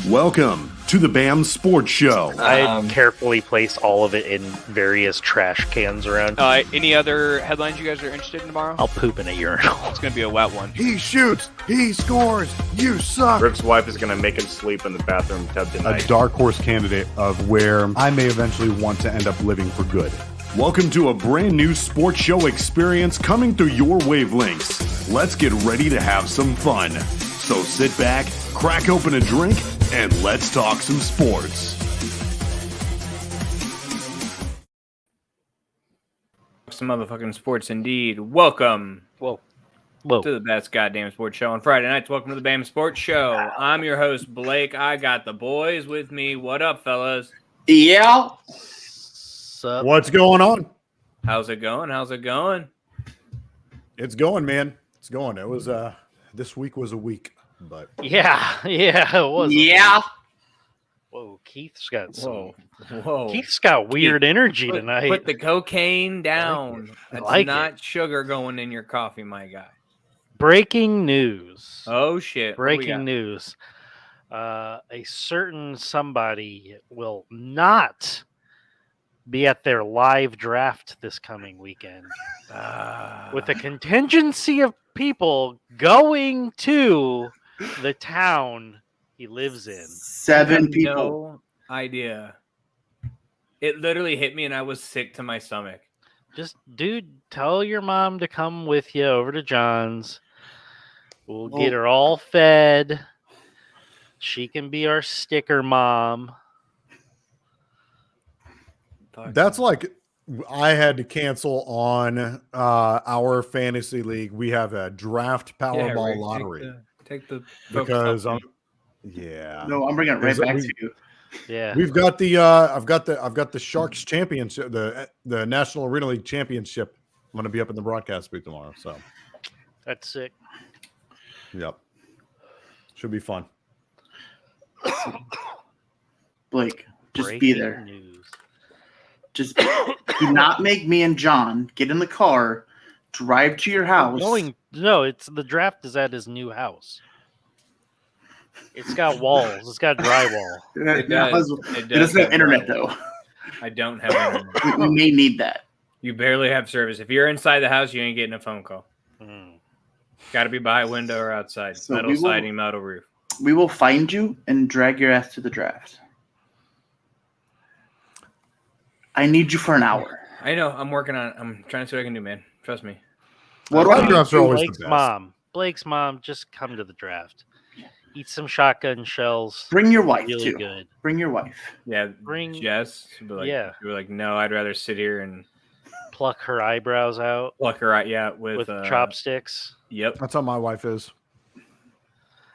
Welcome to the BAM Sports Show. I carefully place all of it in various trash cans around. Any other headlines you guys are interested in tomorrow? I'll poop in a urinal. It's going to be a wet one. He shoots, he scores, you suck. Rick's wife is going to make him sleep in the bathroom tub tonight. A dark horse candidate of where I may eventually want to end up living for good. Welcome to a brand new sports show experience coming through your wavelengths. Let's get ready to have some fun. So sit back, crack open a drink, and let's talk some sports. Some motherfucking sports indeed. Welcome Whoa. to the best goddamn sports show on Friday nights. Welcome to the BAM Sports Show. I'm your host, Blake. I got the boys with me. What up, fellas? Yeah. Sup? What's going on? How's it going? It's going, man. It's going. It was this week was a week, but Yeah, it was. Yeah. Whoa, Keith's got some. Whoa. Keith's got weird energy tonight. Put the cocaine down. That's like not sugar going in your coffee, my guy. Breaking news. Oh, shit. What we Breaking got? news. A certain somebody will not be at their live draft this coming weekend. With a contingency of people going to the town he lives in. 7 people. No idea. It literally hit me and I was sick to my stomach. Just, dude, tell your mom to come with you over to John's. We'll get her all fed. She can be our sticker mom. that's like I had to cancel on our fantasy league. We have a draft Powerball Rick, lottery Take the because focus No, I'm bringing it right back to you. Yeah. we've got the I've got the Sharks championship, the National Arena League championship. I'm going to be up in the broadcast booth tomorrow, so That's sick. yep, should be fun. Blake, just Breaking be there. news. Just do not make me and John get in the car, drive to your house. No, it's the draft is at his new house. It's got walls. It drywall. It It doesn't have internet, drywall. though. I don't have internet. We may need that. You barely have service. If you're inside the house, you ain't getting a phone call. Got to be by a window or outside. So metal siding, metal roof. We will find you and drag your ass to the draft. I need you for an hour. I know. I'm working on it. I'm trying to see what I can do, man. Trust me. What do Live I drafts are always Blake's the best. mom. Blake's mom, just come to the draft. Eat some shotgun shells. Bring your wife, Really too. good. Bring your wife. Yeah, Bring- Jess. She'd be like, Yeah. You were like, no, I'd rather sit here and Pluck her eyebrows out pluck her out. Yeah, with chopsticks. Yep. That's how my wife is.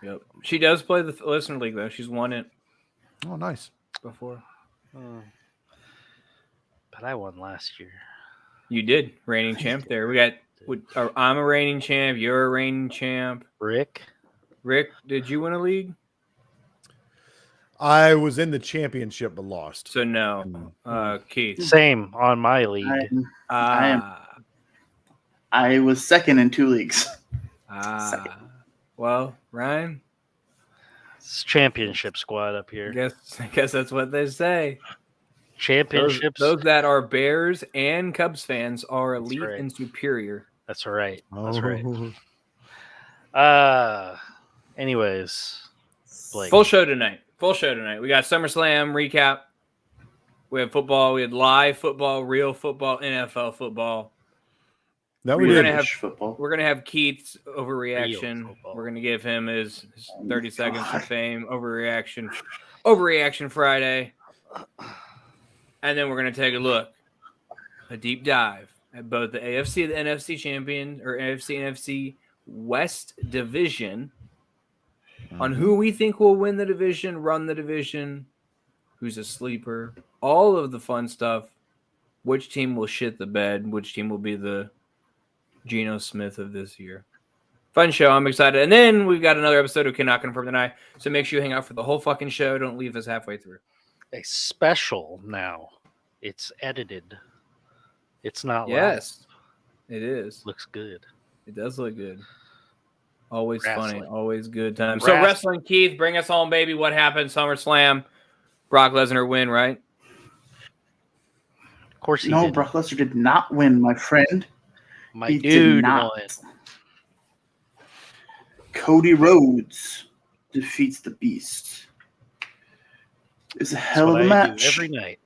Yep. She does play the listener league though. She's won it Oh, nice. before. But I won last year. You did reigning champ there. We got. I'm a reigning champ. You're a reigning champ. Rick? Rick, did you win a league? I was in the championship but lost. So no. Keith. Same on my league. I was second in 2 leagues. Well, Ryan, It's championship squad up here. I guess that's what they say. Championships. Those that are Bears and Cubs fans are elite right. and superior. That's right. That's Oh. right. Anyways, Blake. Full show tonight. We got SummerSlam recap. We have football. We had live football, real football, NFL football. That we We're did. gonna have football. We're gonna have Keith's Real overreaction. football. We're gonna give him his 30 seconds of fame. Overreaction Friday. And then we're going to take a deep dive at both the AFC and the NFC champion, or AFC and NFC West division, on who we think will win the division, run the division, who's a sleeper, all of the fun stuff. Which team will shit the bed? Which team will be the Geno Smith of this year? Fun show. I'm excited. And then we've got another episode of Cannot Confirm Tonight. So make sure you hang out for the whole fucking show. Don't leave us halfway through. A special now. It's edited. It's not Yes, it is. Looks good. It does look good. Always funny. Wrestling. Always good time. So wrestling, Keith, bring us home, baby. What happened? SummerSlam. Brock Lesnar win, right? Of course he No, did. Brock Lesnar did not win, my friend. My He did dude not. won. Cody Rhodes defeats the Beast. It's a hell of a match. Every night.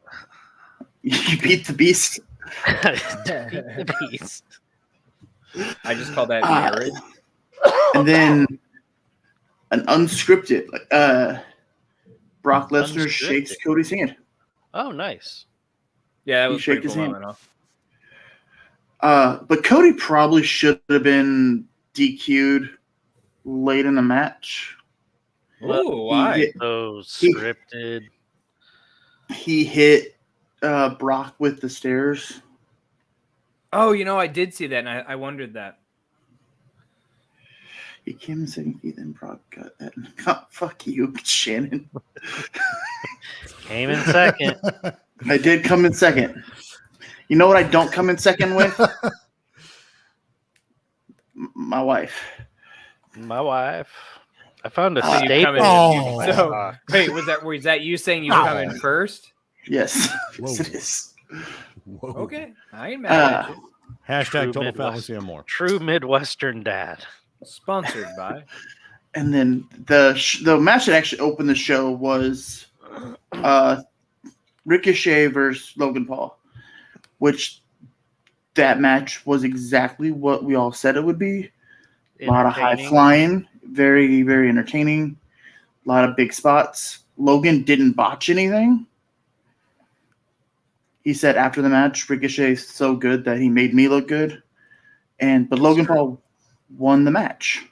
You beat the Beast. Defeat the beast. I just call that marriage. And then an unscripted. Brock Lesnar Unscripted. shakes Cody's hand. Oh, nice. Yeah, that You was shake pretty his cool hand. moment, huh? But Cody probably should have been DQ'd late in the match. Ooh, why? So He- scripted. He hit Brock with the stairs. Oh, I did see that, and I wondered that. He came in second, then Brock got that. Oh, fuck you, Shannon. Came in second. I did come in second. You know what I don't come in second with? My wife. My wife. I found a So you staple. come in- Oh. So, wait, was that you saying you come in first? Yes. Whoa. Yes, it is. Whoa. Okay, I ain't mad at you. Hashtag True total Midwest. fallacy and more. True Midwestern dad. Sponsored by. And then the match that actually opened the show was Ricochet versus Logan Paul, which that match was exactly what we all said it would be. A lot of high Entertaining. flying, very, very entertaining. A lot of big spots. Logan didn't botch anything. He said after the match, Ricochet's so good that he made me look good. But Logan Paul won the match.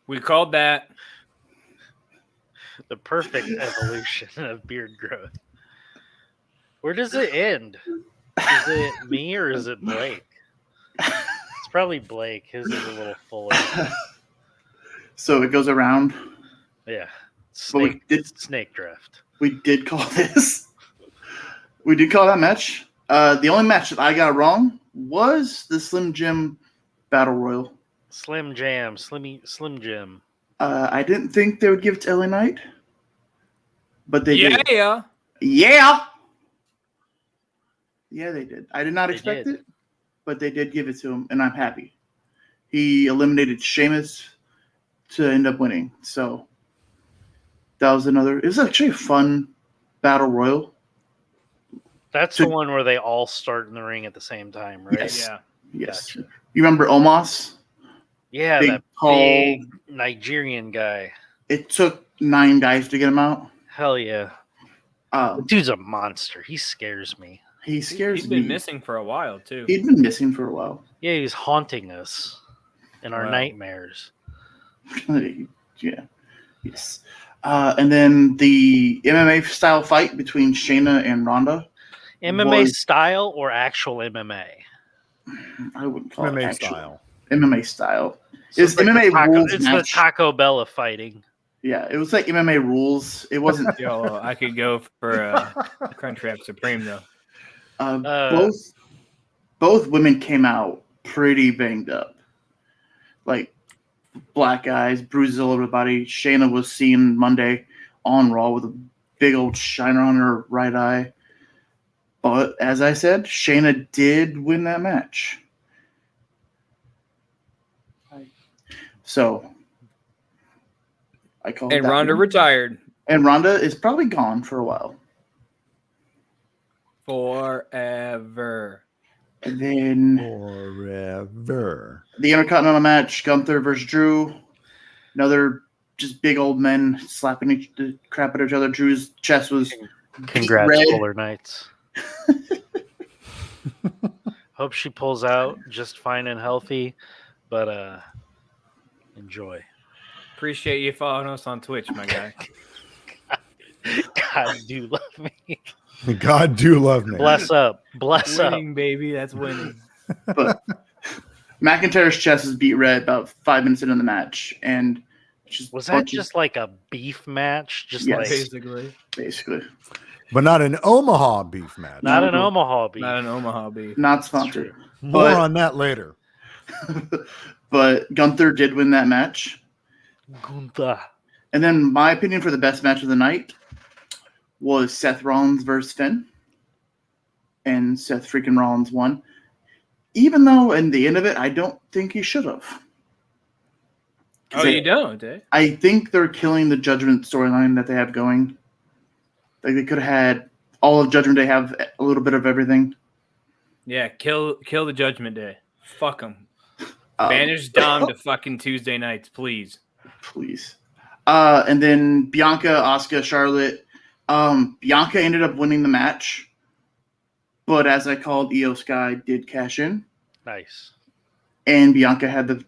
We called that. The perfect evolution of beard growth. Where does it end? Is it me or is it Blake? It's probably Blake. His is a little fuller. So it goes around. Yeah. But Snake draft. we did call this. We did call that match. The only match that I got wrong was the Slim Jim Battle Royal. Slim Jam. Slim Jim. I didn't think they would give it to LA Knight, but they did. Yeah. Yeah. Yeah, they did. I did not They expect did. it, but they did give it to him, and I'm happy. He eliminated Sheamus to end up winning. So that was another. It was actually a fun battle royal. That's the one where they all start in the ring at the same time, right? Yes. Yeah. Yes. Gotcha. You remember Omos? Yeah, Big, that tall- big Nigerian guy. It took 9 guys to get him out. Hell yeah. The dude's a monster. He scares me. He scares He's me. been missing for a while, too. He'd been missing for a while. Yeah, he's haunting us in our Wow. nightmares. Yeah. Yes. And then the MMA style fight between Shayna and Ronda. MMA Was- style or actual MMA? I wouldn't call MMA it actual. style. MMA style. So It's like the MMA Taco- rules It's the match. Taco Bella fighting. Yeah, it was like MMA rules. It wasn't. Yo, I could go for Crunchwrap Supreme, though. Both women came out pretty banged up, like black eyes, bruises all over the body. Shayna was seen Monday on Raw with a big old shiner on her right eye. But as I said, Shayna did win that match. So I call And Ronda retired and Ronda is probably gone for a while. forever. And then Forever. the Intercontinental match, Gunther versus Drew. Another just big old men slapping the crap out of each other. Drew's chest was Congrats, red. Fuller Knights. Hope she pulls out just fine and healthy, but enjoy. Appreciate you following us on Twitch, my guy. God do love me. God do love me. Bless up. Bless Winning, baby. That's winning. But McIntyre's chest is beat red about 5 minutes into the match, and just Was that just like a beef match? Just Yes. like basically But not an Omaha beef match. not No, an no. Omaha beef. Not an Omaha beef. not sponsored. More but- on that later. But Gunther did win that match. Gunther. And then my opinion for the best match of the night was Seth Rollins versus Finn. And Seth freaking Rollins won. Even though in the end of it, I don't think he should have. Oh, you don't, eh? I think they're killing the Judgment storyline that they have going. Like they could have had all of Judgment Day have a little bit of everything. Yeah, kill the Judgment Day. Fuck them. Banish Dom to fucking Tuesday nights, please. Please. And then Bianca, Asuka, Charlotte. Bianca ended up winning the match. But as I called, Io Sky did cash in. Nice. And Bianca had the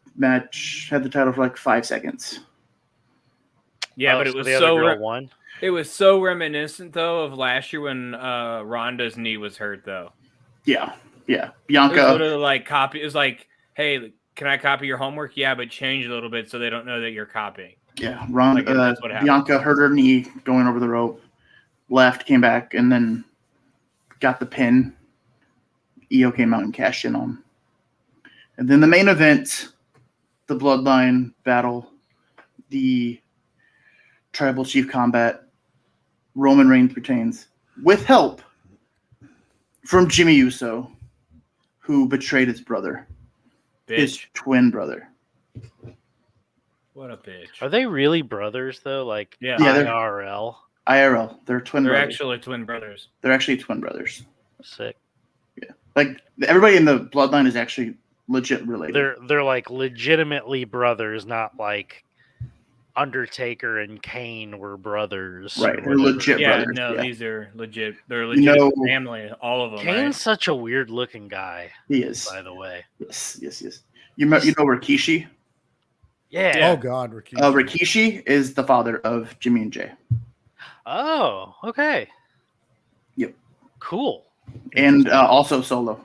title for like 5 seconds. Yeah, Oh, but it so was the other so girl won. it was so reminiscent though of last year when Ronda's knee was hurt though. Yeah. It was Bianca. literally like copy. It was like, hey, can I copy your homework? Yeah, but change a little bit so they don't know that you're copying. Yeah. Ronda, Like, that's what happened. Bianca hurt her knee going over the rope. Left, came back, and then got the pin. Io came out and cashed in on. And then the main event, the Bloodline battle, the Tribal Chief Combat, Roman Reigns retains with help from Jimmy Uso, who betrayed his brother, his Bitch. twin brother. What a bitch. Are they really brothers though? Like Yeah. Yeah, they're- IRL? IRL, they're twin They're brothers. actually twin brothers. They're actually twin brothers. Sick. Like everybody in the Bloodline is actually legit related. They're like legitimately brothers, not like Undertaker and Kane were brothers. or Right, they're whatever. legit Yeah, brothers. no, yeah. these are legit. They're legit family, all of them. Kane's Right? such a weird looking guy, He is. by the way. Yes. You know Rikishi? Yeah. Oh God, Rikishi. Rikishi is the father of Jimmy and Jay. Oh, okay. Yep. Cool. And also Solo.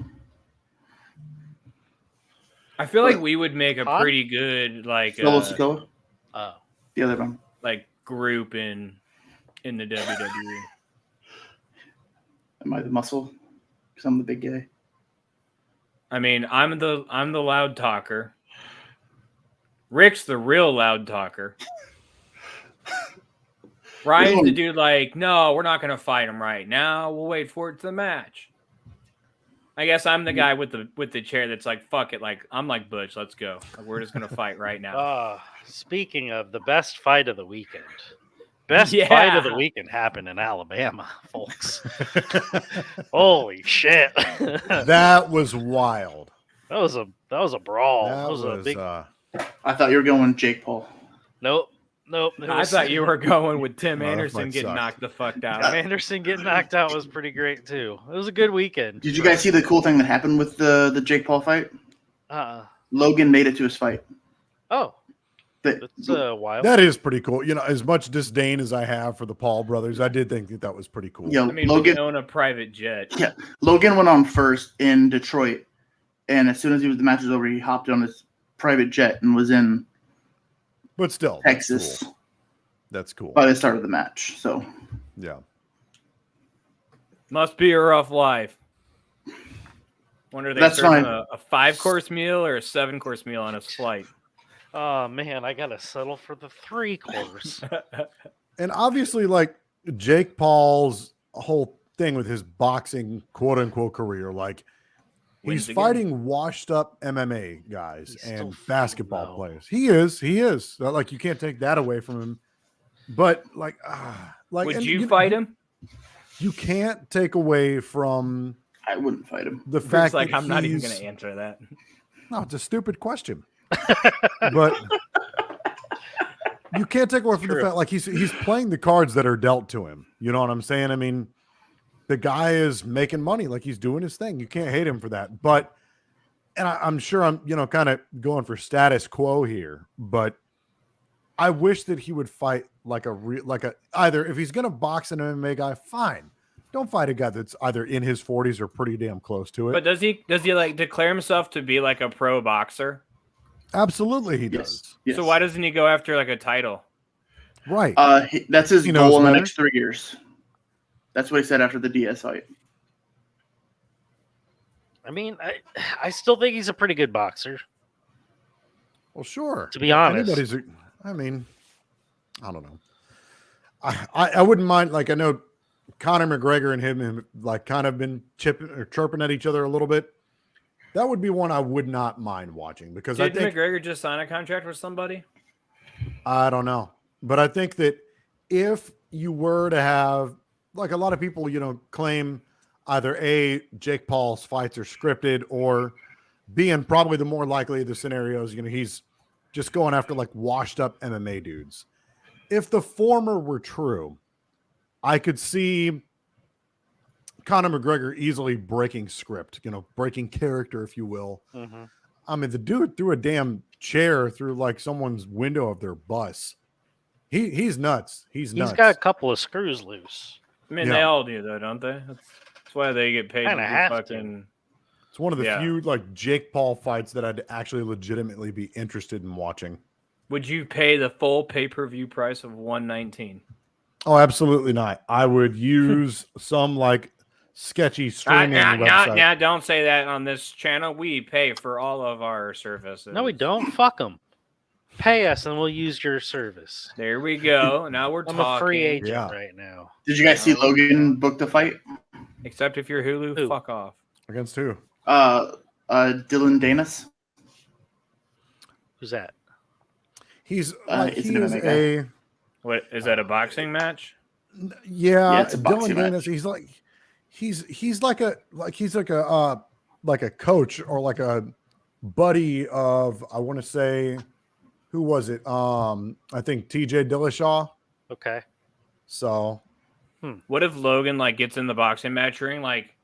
I feel like we would make a Todd? pretty good like Solo Sikoa, Oh. the other one. like group in the WWE. Am I the muscle? Because I'm the big guy. I mean, I'm the loud talker. Rick's the real loud talker. Ryan's the dude like, no, we're not gonna fight him right now. We'll wait for it to the match. I guess I'm the guy with the chair that's like, fuck it, like I'm like Butch, let's go. We're just gonna fight right now. Speaking of the best fight of the weekend. Best Yeah. fight of the weekend happened in Alabama, folks. Holy shit. That was wild. That was a brawl. That That was a big I thought you were going Jake Paul. Nope. It I was- thought you were going with Tim Oh, that Anderson might getting suck. knocked the fuck Tim out. Anderson getting knocked out was pretty great too. It was a good weekend. Did you guys see the cool thing that happened with the Jake Paul fight? Logan made it to his fight. Oh, The- that's wild. That is pretty cool. You know, as much disdain as I have for the Paul brothers, I did think that was pretty cool. Yo, I mean, Logan we own a private jet. Yeah. Logan went on first in Detroit, and as soon as the match was over, he hopped on his private jet and was in But still, Texas That's cool. by the start of the match. So Yeah. Must be a rough life. Wonder if they That's serve him fine. a 5-course meal or a 7-course meal on his flight. Oh man, I gotta settle for the 3-course. And obviously, like Jake Paul's whole thing with his boxing quote unquote career, like Wins he's again. fighting washed up MMA guys He's still and basketball though. players. He is. Like you can't take that away from him. But like Would and you fight him? You can't take away from I wouldn't fight him. the Rick's fact like, that I'm not even he's- going to answer that. No, it's a stupid question. But you can't take away from the True. fact like he's playing the cards that are dealt to him. You know what I'm saying? I mean, the guy is making money, like he's doing his thing. You can't hate him for that. But and I'm sure I'm kind of going for status quo here, but I wish that he would fight either if he's gonna box an MMA guy, fine. Don't fight a guy that's either in his 40s or pretty damn close to it. But does he like declare himself to be like a pro boxer? Absolutely, he does. Yes. So why doesn't he go after like a title? Right. That's his He knows goal in the better. next 3 years. That's what he said after the DS fight. I mean, I still think he's a pretty good boxer. Well, sure. To be honest. I mean, I don't know. I wouldn't mind. Like I know Conor McGregor and him have like kind of been chirping at each other a little bit. That would be one I would not mind watching because I Did think McGregor just sign a contract with somebody? I don't know, but I think that if you were to have like a lot of people, claim either A, Jake Paul's fights are scripted, or B, and probably the more likely of the scenarios, he's just going after like washed up MMA dudes. If the former were true, I could see Conor McGregor easily breaking script, breaking character, if you will. Mm-hmm. I mean, the dude threw a damn chair through like someone's window of their bus. He's nuts. He's nuts. He's got a couple of screws loose. I mean, Yeah. they all do though, don't they? That's why they get paid. Kinda to have to. fucking. It's one of the Yeah. few like Jake Paul fights that I'd actually legitimately be interested in watching. Would you pay the full pay-per-view price of $119? Oh, absolutely not. I would use some like sketchy streaming website. Nah, don't say that on this channel. We pay for all of our services. No, we don't. Fuck them. Pay us and we'll use your service. There we go. Now we're I'm talking. a free agent Yeah. right now. Did you guys see Logan book the fight? Except if you're Hulu, Who? fuck off. Against who? Dylan Danis. Who's that? He's it's he an is MMA a What is that? A boxing match? yeah. it's a Dylan boxing Danis. match. He's like a coach or like a buddy of I want to say who was it? I think TJ Dillashaw. Okay. So What if Logan like gets in the boxing match ring, like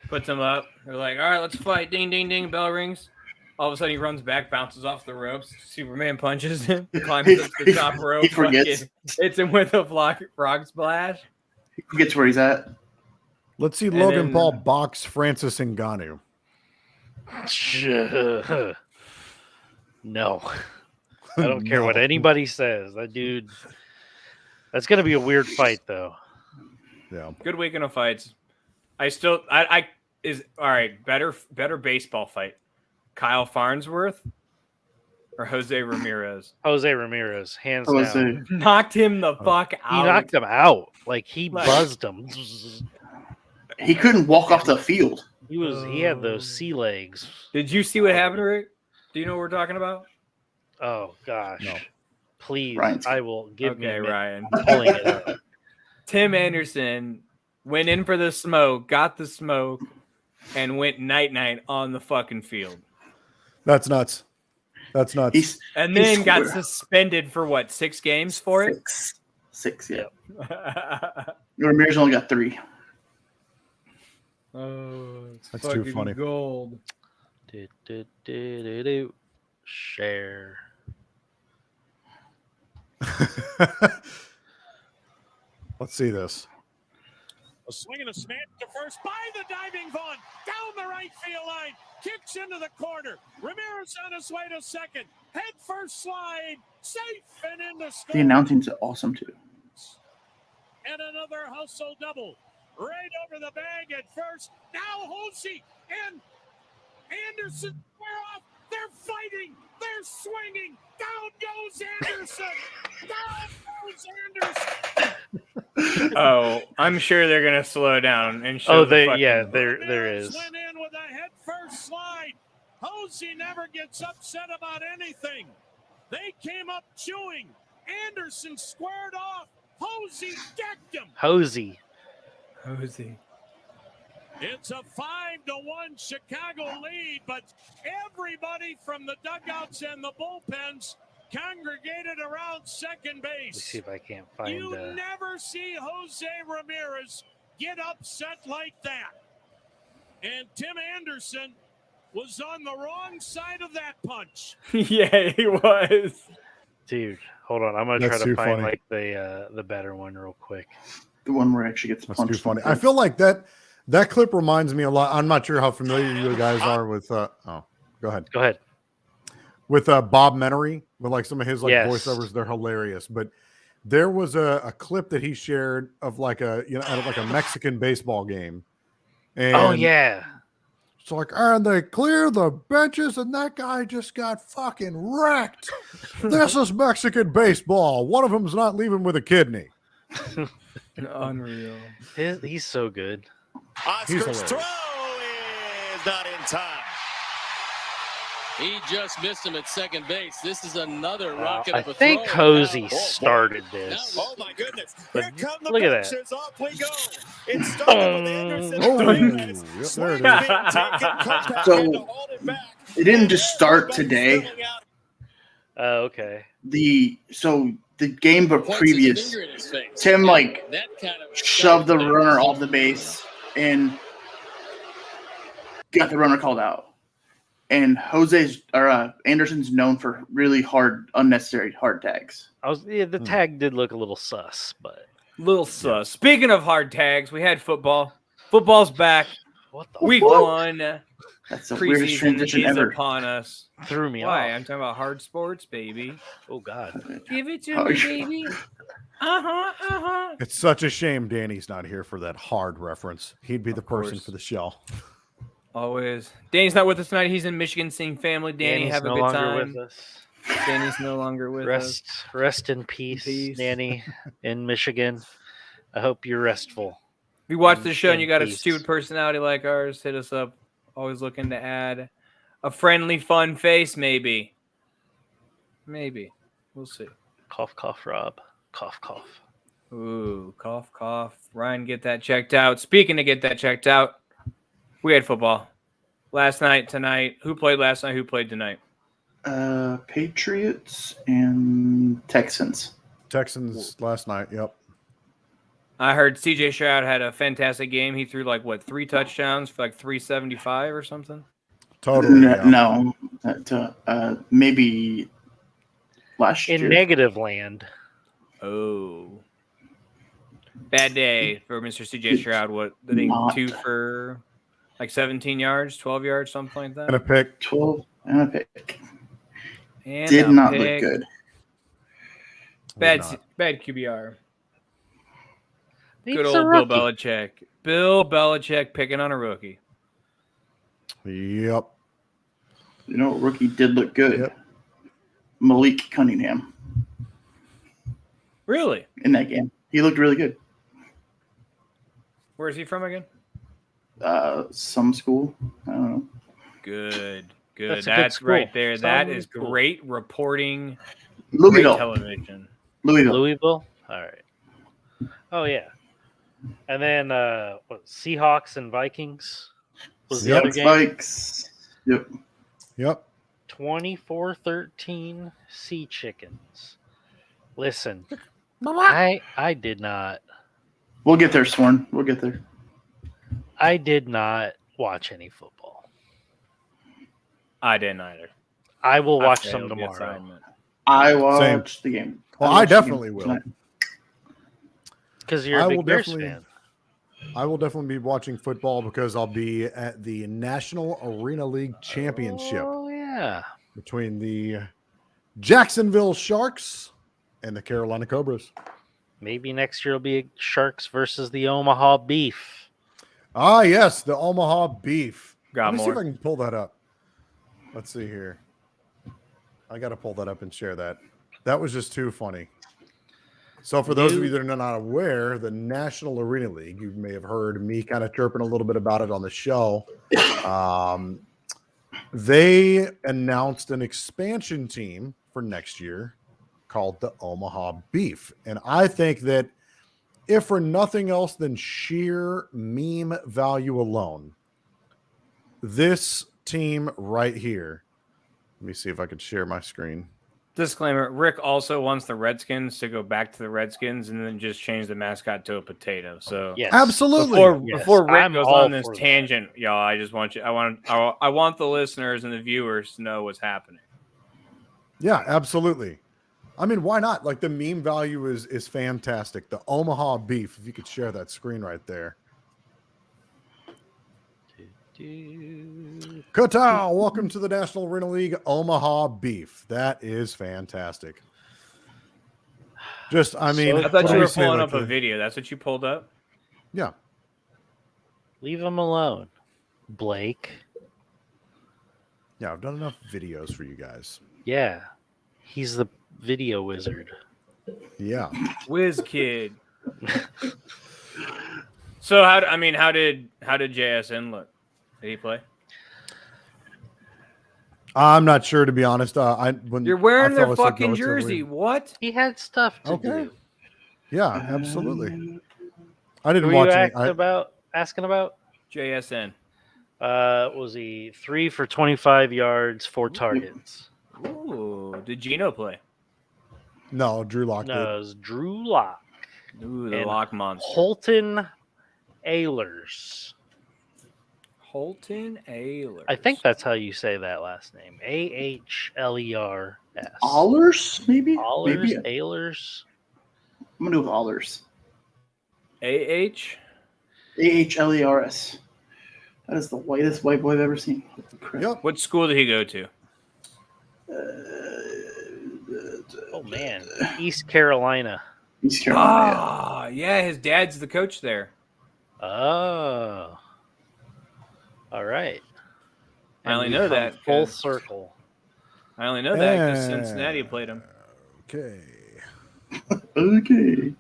puts him up? They're like, all right, let's fight. Ding, ding, ding. Bell rings. All of a sudden, he runs back, bounces off the ropes. Superman punches him, climbs up the top rope. He forgets. fucking hits him with a frog splash. He gets where he's at. let's see And Logan then- Paul box Francis Ngannou. No. I don't care what No. anybody says. That dude. That's gonna be a weird fight, though. Yeah. Good weekend of fights. I is all right. Better baseball fight. Kyle Farnsworth or Jose Ramirez Jose Ramirez, hands I was down. knocked him the fuck He out. knocked him out. Like he Like- buzzed him. He couldn't walk off the field. He had those sea legs. Did you see what happened, Rick? Do you know what we're talking about? Oh gosh. No. Please, Ryan's- I will give me Okay, a minute. Ryan. I'm pulling it up. Tim Anderson went in for the smoke, got the smoke, and went night-night on the fucking field. That's nuts. That's nuts. He's And He then got scored. suspended for what, 6 games for it? Six, yeah. Yep. Ramirez only got 3. Oh, it's That's too fucking funny. gold. Do. Share. Let's see this. A swing and a smash to first by the diving Vaughn. Down the right field line. Kicks into the corner. Ramirez on his way to second. Head first slide. Safe and in the score. The announcing's awesome too. And another hustle double. Right over the bag at first. Now Hosey and Anderson square off. They're fighting. They're swinging. Down goes Anderson. Down goes Anderson. Oh, I'm sure they're gonna slow down and show. Oh, the they fucking- there Ramirez is. went in with a head first slide. Hosey never gets upset about anything. They came up chewing. Anderson squared off. Hosey decked him. Hosey. Hosey. It's a 5-1 Chicago lead, but everybody from the dugouts and the bullpens congregated around second Let's see base. if I can't find. You never see Jose Ramirez get upset like that. And Tim Anderson was on the wrong side of that punch. Yeah, he was. Dude, hold on. I'm gonna That's try to too find funny. like the better one real quick. The one where he actually gets That's punched. too funny. in the I face. feel like that clip reminds me a lot. I'm not sure how familiar you guys are with. Go ahead. Go ahead. With Bob Menery, with like some of his like Yes. voiceovers, they're hilarious. But there was a clip that he shared of like a like a Mexican baseball game. And Oh yeah. it's like, and they clear the benches, and that guy just got fucking wrecked. This is Mexican baseball. One of them's not leaving with a kidney. Unreal. He's so good. He's Oscar's hilarious. throw is not in time. He just missed him at second base. This is another rocket I of a think throw. Hosey started this. Oh my goodness. But Here come the look at that. pitches. Off we go. It started with Anderson. Oh, Ramirez. yep, Swing there it being is. taken. Contact So, had to hold it back. it didn't just start today. Okay. The game but Points his previous, finger in his face. Tim like That kind of shoved the runner off the base and got the runner called out. And Anderson's known for really unnecessary hard tags. The tag did look a little sus, but Little sus. Speaking of hard tags, we had football. Football's back. what the Week fuck? 1. That's the weirdest Preseason transition is ever. upon us. Threw me Why? off. I'm talking about hard sports, baby. Oh God. Give it to Oh, me, yeah. baby. It's such a shame Danny's not here for that hard reference. He'd be the person course. for the show. Always. Danny's not with us tonight. He's in Michigan seeing family. Danny, Danny's have a no good longer time. with us. Danny's no longer with us. Rest in peace, Danny, in Michigan. I hope you're restful. If you watch the show and in you got a peace. stupid personality like ours, hit us up. Always looking to add a friendly, fun face, maybe. Maybe. We'll see. Cough, cough, Rob. Cough, cough. Ooh, cough, cough. Ryan, get that checked out. Speaking of get that checked out, we had football last night, tonight. Who played last night? Who played tonight? Patriots and Texans. Texans last night. Yep. I heard CJ Stroud had a fantastic game. He threw 3 touchdowns for 375 or something. Totally. yeah. No, maybe last In year. negative land. Oh. Bad day for Mr. CJ Stroud. What, I think Not. 2 for 17 yards, 12 yards, something like that? And a pick. 12 and a pick. And Did a not look pick. good. Bad Not. QBR. He's Good a old Bill rookie. Belichick. Bill Belichick picking on a rookie. Yep. You know, rookie did look good. Yep. Malik Cunningham Really? in that game. He looked really good. Where is he from again? Some school. I don't know. Good. That's Good. a good That's school. right there. That Solid is school. great reporting. Great Louisville. television. Louisville. Louisville? All right. Oh, yeah. And then Seahawks and Vikings was the Yep. other game. Spikes. Yep. Yep. 24-13 Sea Chickens. Listen, I did not. We'll get there, Sworn. We'll get there. I did not watch any football. I didn't either. I will watch I some failed the tomorrow assignment. I watched the game. Well, I watched the game definitely will. tonight. because you're I a will big Bears definitely- fan. I will definitely be watching football because I'll be at the National Arena League Championship Oh yeah. between the Jacksonville Sharks and the Carolina Cobras. Maybe next year will be Sharks versus the Omaha Beef. Ah, yes, the Omaha Beef. Got Let me see if more. I can pull that up. Let's see here. I got to pull that up and share that. That was just too funny. So for those of you that are not aware, the National Arena League, you may have heard me kind of chirping a little bit about it on the show. They announced an expansion team for next year called the Omaha Beef. And I think that if for nothing else than sheer meme value alone, this team right here, let me see if I could share my screen. Disclaimer: Rick also wants the Redskins to go back to the Redskins and then just change the mascot to a potato. So Yes. Absolutely. before Rick I'm goes all on this for that. tangent, y'all, I just want you. I want the listeners and the viewers to know what's happening. Yeah, absolutely. I mean, why not? Like the meme value is fantastic. The Omaha beef, if you could share that screen right there. Katow, welcome to the National Arena League Omaha beef. That is fantastic. Just, I mean, I thought what you do were say, pulling like up a video. That's what you pulled up? Yeah. Leave him alone, Blake. Yeah, I've done enough videos for you guys. Yeah, he's the video wizard. Yeah. Whiz kid. So how did JSN look? Did he play? I'm not sure, to be honest. When You're wearing I their fell asleep fucking relatively- jersey. What? He had stuff to Okay. do. Yeah, absolutely. I Who didn't were watch you any. asking about? JSN. Was he 3 for 25 yards, 4 targets? Ooh, did Gino play? No, Drew Lock No, it was Drew Lock. Ooh, the And lock monster. Holton Ahlers. Holton Ahlers. I think that's how you say that last name. Ahlers. Allers, maybe? Ahlers. Maybe. Ahlers. I'm going to go with Allers. AH? AHLERS. That is the whitest white boy I've ever seen. Crap. Yep. What school did he go to? Oh man, East Carolina. East Carolina. Ah, yeah, his dad's the coach there. Oh, all right. I only And know we come that full 'cause- circle. I only know that because Cincinnati played him. Okay. Okay.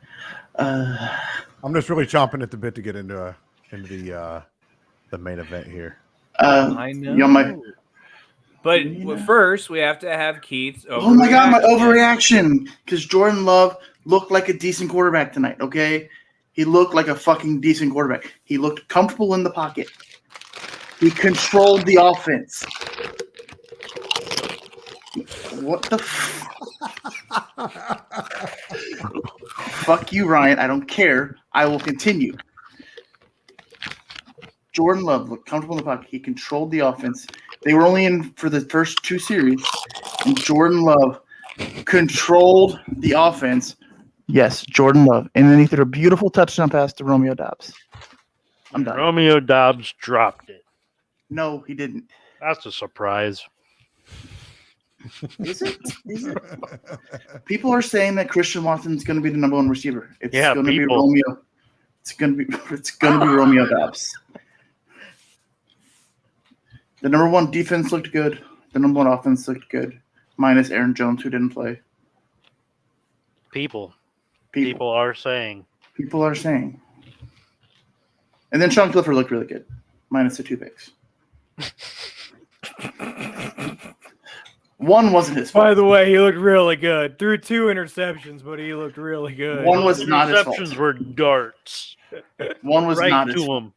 I'm just really chomping at the bit to get into the main event here. I know. You know But first, we have to have Keith's oh my God, my overreaction. overreaction. Because Jordan Love looked like a decent quarterback tonight, okay? He looked like a fucking decent quarterback. He looked comfortable in the pocket. He controlled the offense. What the fuck you, Ryan. I don't care. I will continue. Jordan Love looked comfortable in the pocket. He controlled the offense. They were only in for the first 2 series, and Jordan Love controlled the offense. Yes, Jordan Love. And then he threw a beautiful touchdown pass to Romeo Doubs. I'm done. Romeo Doubs dropped it. No, he didn't. That's a surprise. Is it? Is it? People are saying that Christian Watson's going to be the number 1 receiver. It's Yeah, going to be people. Romeo. It's going to be Romeo Doubs. The number 1 defense looked good. The number 1 offense looked good, minus Aaron Jones, who didn't play. People People are saying. are saying. And then Sean Clifford looked really good, minus the 2 picks. One wasn't his fault. By the way, he looked really good. Threw 2 interceptions, but he looked really good. One was not his fault. Interceptions were darts. One was right not to his fault. him.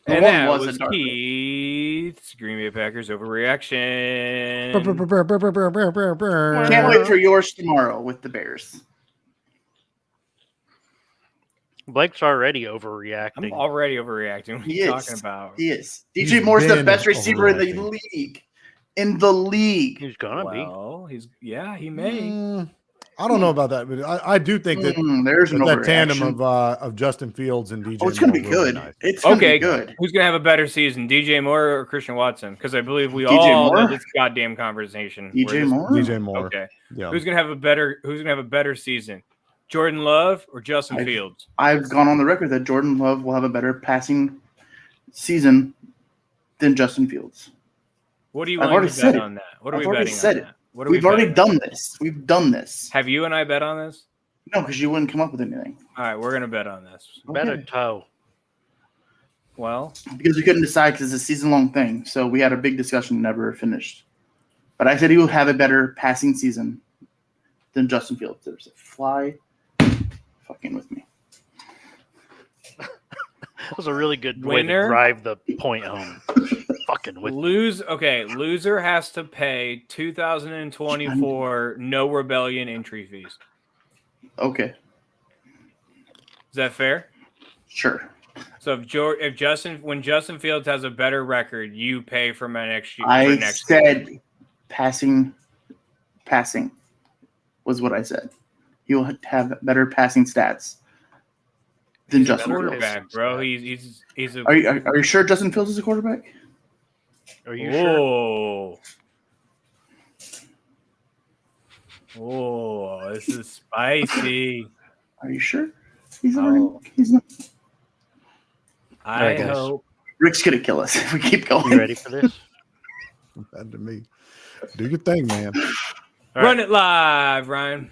And one that was a was dart. Keith's Green Bay Packers overreaction. Can't wait for yours tomorrow with the Bears. Blake's already I'm overreacting. already overreacting. What are He you is. talking about? He is. He's DJ Moore's the been best receiver in the overreacting. league. In the league. He's gonna be. Well, he may. I don't know about that, but I do think that There's an that tandem overreaction. of Justin Fields and DJ. Oh, it's going to Moore be will good. nice. It's going to Okay, be good. Who's gonna have a better season, DJ Moore or Christian Watson? Because I believe we DJ all Moore? know this goddamn conversation. DJ Moore? DJ Moore. Okay. Yeah. Who's gonna have a better season? Jordan Love or Justin Fields? I've gone on the record that Jordan Love will have a better passing season than Justin Fields. What do you I've want already to said bet it. on that? What are I've we already betting said on it. that? What are We've we already betting? done this. We've done this. Have you and I bet on this? No, because you wouldn't come up with anything. All right, we're gonna bet on this. Better Okay. toe. Well, Because we couldn't decide because it's a season-long thing. So we had a big discussion, never finished. But I said he will have a better passing season than Justin Fields. There's a fly fucking with me. That was a really good way Winner? to drive the point home. fucking with me. Loser has to pay 2024 no rebellion entry fees. Okay, Is that fair? sure. So when Justin Fields has a better record, you pay for my next year. I next said year. passing was what I said. He will have better passing stats than Justin Fields. Quarterback, bro. He's a. Are you sure Justin Fields is a quarterback? Are you sure? Oh, this is spicy. Are you sure? He's not. I hope. Rick's gonna kill us if we keep going. You ready for this? Bad to me. Do your thing, man. Run it live, Ryan.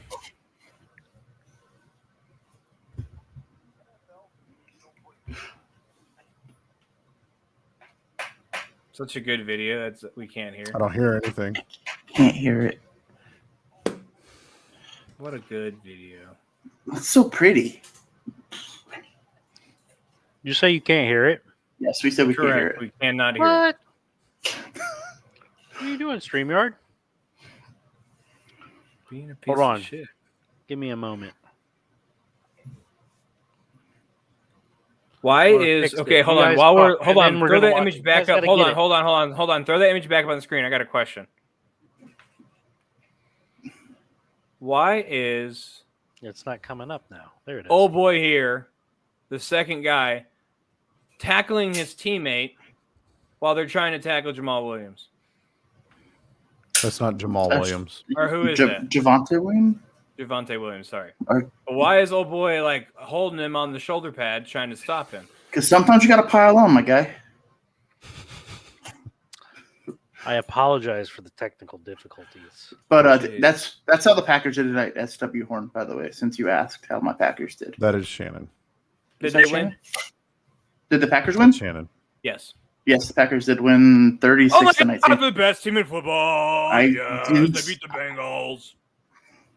Such a good video. We can't hear. I don't hear anything. Can't hear it. What a good video. It's so pretty. You say you can't hear it? Yes, we said we can't hear Correct. it. We cannot hear What? What are you doing, StreamYard? Being a piece Hold on. of shit. Give me a moment. Why Or is fix it. okay? Hold You on. guys While we're talk, hold and on. then we're Throw gonna that watch image it. back You guys up. gotta Hold get on. it. Hold on. Throw that image back up on the screen. I got a question. Why is It's not coming up now. There it is. old boy here, the second guy, tackling his teammate while they're trying to tackle Jamal Williams? That's not Jamal That's- Williams. Or who is that? Javonte Williams? Javonte Williams. Sorry. Or- But why is old boy like holding him on the shoulder pad, trying to stop him? Because sometimes you got to pile on, my guy. I apologize for the technical difficulties. But Jeez. that's how the Packers did tonight. SW Horn, by the way, since you asked how my Packers did. That is Shannon. Did Is they that win? Shannon? Did the Packers win? Shannon. Yes. Yes, the Packers did win 36 to 19. the best team in football. Yes, they beat the Bengals.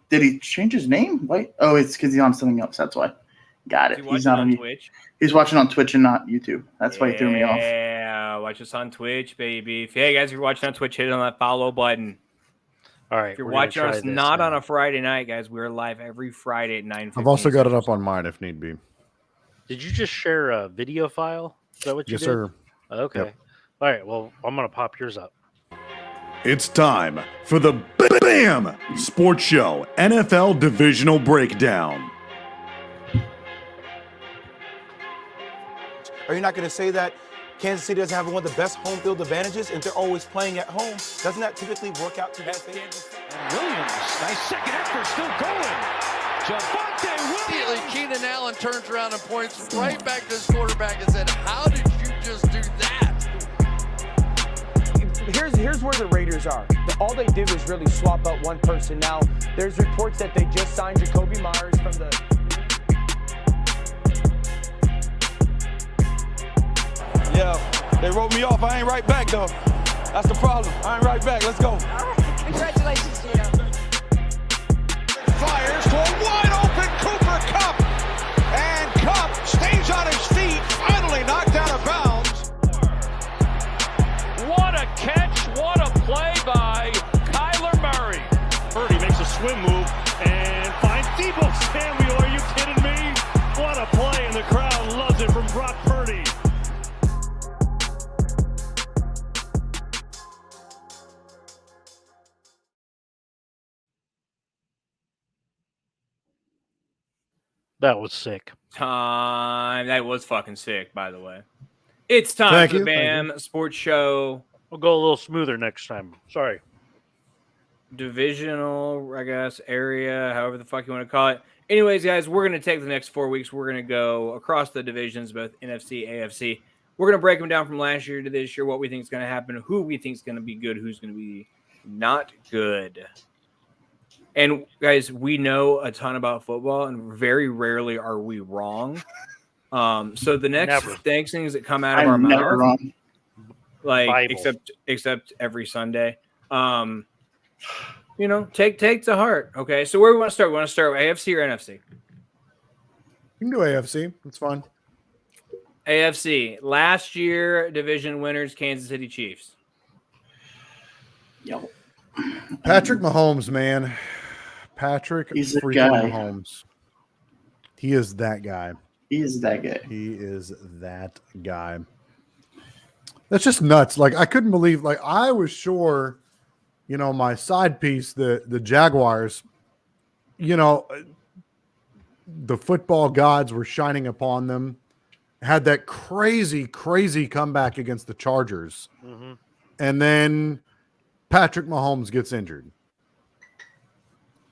Did he change his name? Wait. Oh, it's because he's on something else. That's why. Got it. He's not on Twitch. He's watching on Twitch and not YouTube. That's why he threw me off. Yeah, watch us on Twitch, baby. Hey guys, if you're watching on Twitch, hit on that follow button. All right. If you're we're gonna watching try us this not now. on a Friday night, guys, we're live every Friday at 9:15. I've also got it up on mine if need be. Did you just share a video file? Is that what you Yes, did? sir. Okay. Yep. All right. Well, I'm gonna pop yours up. It's time for the BAM Sports Show NFL Divisional Breakdown. Are you not going to say that Kansas City doesn't have one of the best home field advantages and they're always playing at home? Doesn't that typically work out to their favor? Williams, nice second effort, still going. Javonte Immediately, Williams. Keenan Allen turns around and points right back to his quarterback and said, "How did you just do that?" Here's where the Raiders are. All they did was really swap out one person. Now, there's reports that they just signed Jacoby Myers from the... Yeah, they wrote me off. I ain't right back, though. That's the problem. I ain't right back. Let's go. Congratulations, Gino. Fires to a wide open Cooper Kupp. And Kupp stays on his feet, finally knocked out of bounds. What a catch, what a play by Kyler Murray. Purdy makes a swim move and finds Debo Samuel. Are you kidding me? What a play, and the crowd loves it from Brock Purdy. That was sick. Time. That was fucking sick, by the way. It's time Thank for the you, thank BAM Sports Show We'll go a little smoother next time. Sorry. divisional, I guess, area, however the fuck you want to call it. Anyways, guys, we're going to take the next 4 weeks. We're going to go across the divisions, both NFC, AFC. We're going to break them down from last year to this year, what we think is going to happen, who we think is going to be good, who's going to be not good. And, guys, we know a ton about football, and very rarely are we wrong. So the next things that come out of our I'm never mouth, wrong. like Bible. except every Sunday, you know, take to heart. Okay, so where we want to start? We want to start with AFC or NFC? You can do AFC. It's fine. AFC. Last year, division winners, Kansas City Chiefs. Yo, Patrick Mahomes, man. Patrick He's a freaking guy. Mahomes. He is that guy. he is that guy. He is that guy. That's just nuts. Like, I couldn't believe, like, I was sure, my side piece, the Jaguars, the football gods were shining upon them, had that crazy, crazy comeback against the Chargers. Mhm. And then Patrick Mahomes gets injured.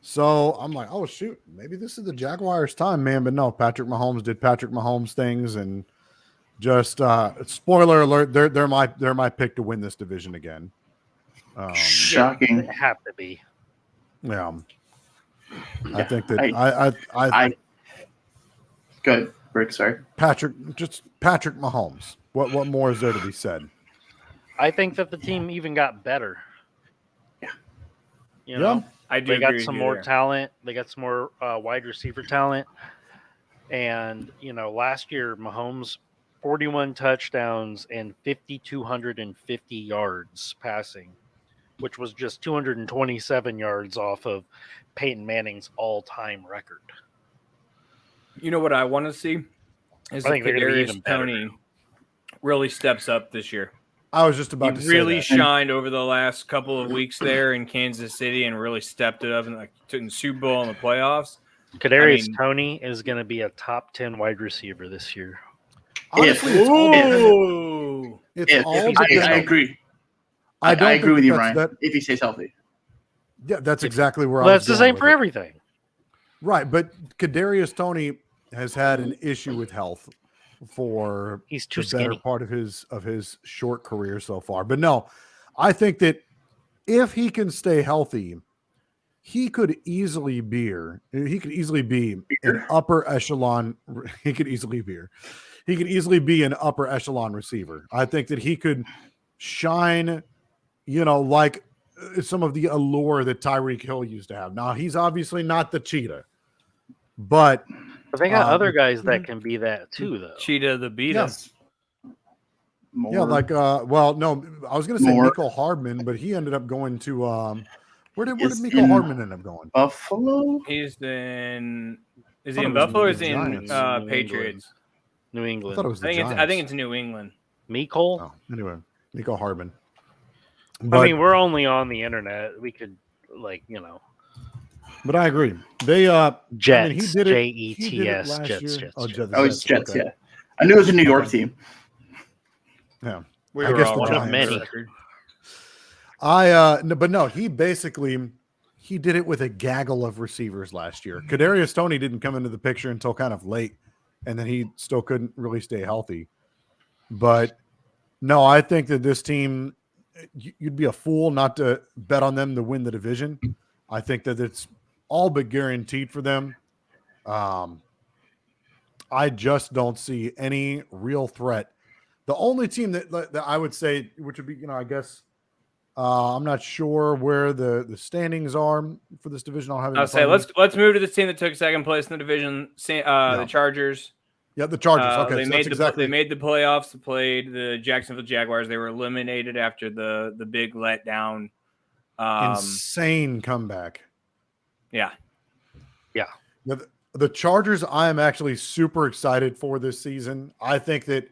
So I'm like, oh, shoot, maybe this is the Jaguars' time, man. But no, Patrick Mahomes did Patrick Mahomes things, and just spoiler alert, they're my pick to win this division again. Shocking. They have to be. Yeah, I think that I good, Rick. Sorry, Patrick Mahomes. What more is there to be said? I think that the team even got better. Yeah. You know, I do they got agree some with you more there. talent. They got some more wide receiver talent. And, last year, Mahomes, 41 touchdowns and 5,250 yards passing, which was just 227 yards off of Peyton Manning's all-time record. You know what I want to see is I think they're gonna be Kadarius even better. Toney really steps up this year. I was just about to He say really that. shined over the last couple of weeks there in Kansas City and really stepped it up and took the Super Bowl in the playoffs. Kadarius I mean- Toney is going to be a top 10 wide receiver this year. Honestly, If- it's if- all I dependent- agree. I don't I agree think with you, that's- Ryan. If he stays healthy, Yeah, that's exactly where Well, I that's was the going same with for it. everything. Right, but Kadarius Toney has had an issue with health for He's too the better skinny. part of his short career so far. But no, I think that if he can stay healthy, he could easily be an upper echelon. He could easily be an upper echelon receiver. I think that he could shine, like some of the allure that Tyreek Hill used to have. Now, he's obviously not the cheetah, but But they got other guys that can be that too, though. Cheetah the Beatles. Yes. more. Yeah, like well, no, I was going to say More. Mecole Hardman, but he ended up going to where did Is Mecole in Hardman end up going? Buffalo. He's in. Is Thought he it in was Buffalo or the is he in Giants. New Patriots? New I England. thought it was the I Giants. think it's New England. Mecole? Oh, anyway, Mecole Hardman. I But, mean, we're only on the internet. We could, but I agree. They Jets. I mean, he did it. Jets. He did it last Jets. year. Jets. Oh, Jets. Oh, it's Jets. okay. Yeah, I knew it was a New York team. Yeah. We I were guess all the one of wrong. many. No, he basically he did it with a gaggle of receivers last year. Kadarius Toney didn't come into the picture until kind of late, and then he still couldn't really stay healthy. But no, I think that this team, you'd be a fool not to bet on them to win the division. I think that it's all but guaranteed for them. I just don't see any real threat. The only team that I would say, which would be, I guess, I'm not sure where the standings are for this division. I'll have it. I'll say let's move to the team that took second place in the division. The Chargers. Yeah, the Chargers. Okay, they so made that's exactly. they made the playoffs. Played the Jacksonville Jaguars. They were eliminated after the big letdown. Insane comeback. Yeah. The Chargers, I am actually super excited for this season. I think that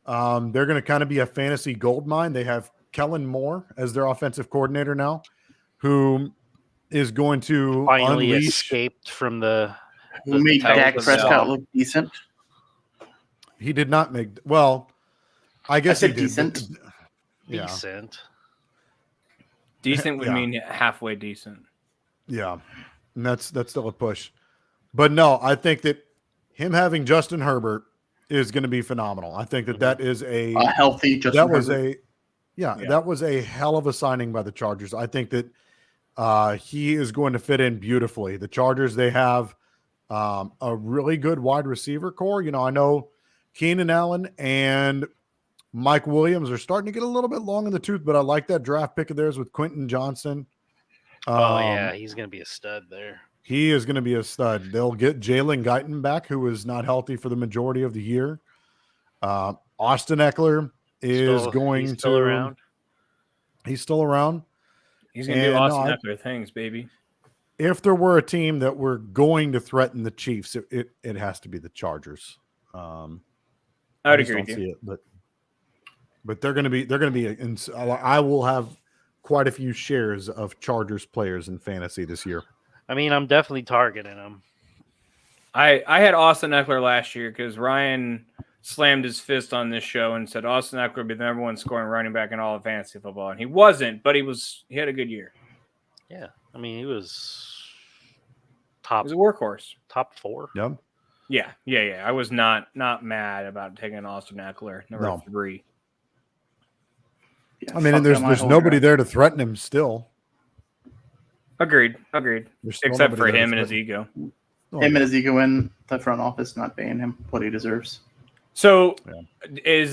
they're going to kind of be a fantasy gold mine. They have Kellen Moore as their offensive coordinator now, who is going to finally unleash. escaped from the Who made titles Dak themselves. Prescott look decent? He did not make. Well, I guess said he did. decent. Yeah, decent. Decent would Yeah. mean halfway decent. yeah, and that's still a push. But no, I think that him having Justin Herbert is going to be phenomenal. I think that is a Healthy Justin that was Herbert. that was a hell of a signing by the Chargers. I think that he is going to fit in beautifully. The Chargers, they have a really good wide receiver core. I know Keenan Allen and Mike Williams are starting to get a little bit long in the tooth, but I like that draft pick of theirs with Quentin Johnson. Oh yeah, he's gonna be a stud there. He is going to be a stud. They'll get Jalen Guyton back, who was not healthy for the majority of the year. Austin Eckler is He's still around. He's still around. He's going to do Austin Eckler things, baby. If there were a team that were going to threaten the Chiefs, it has to be the Chargers. I would agree with you. But they're going to be. I will have quite a few shares of Chargers players in fantasy this year. I mean, I'm definitely targeting them. I had Austin Eckler last year because Ryan slammed his fist on this show and said Austin Eckler would be the number one scoring running back in all of fantasy football, and he wasn't, but he had a good year. Yeah, I mean, he was top. He was a workhorse, top 4. Yep. Yeah. I was not mad about taking Austin Eckler, number 3. I mean, and there's nobody there to threaten him still. Agreed. Except for him and his ego. Him and his ego in the front office not paying him what he deserves. So is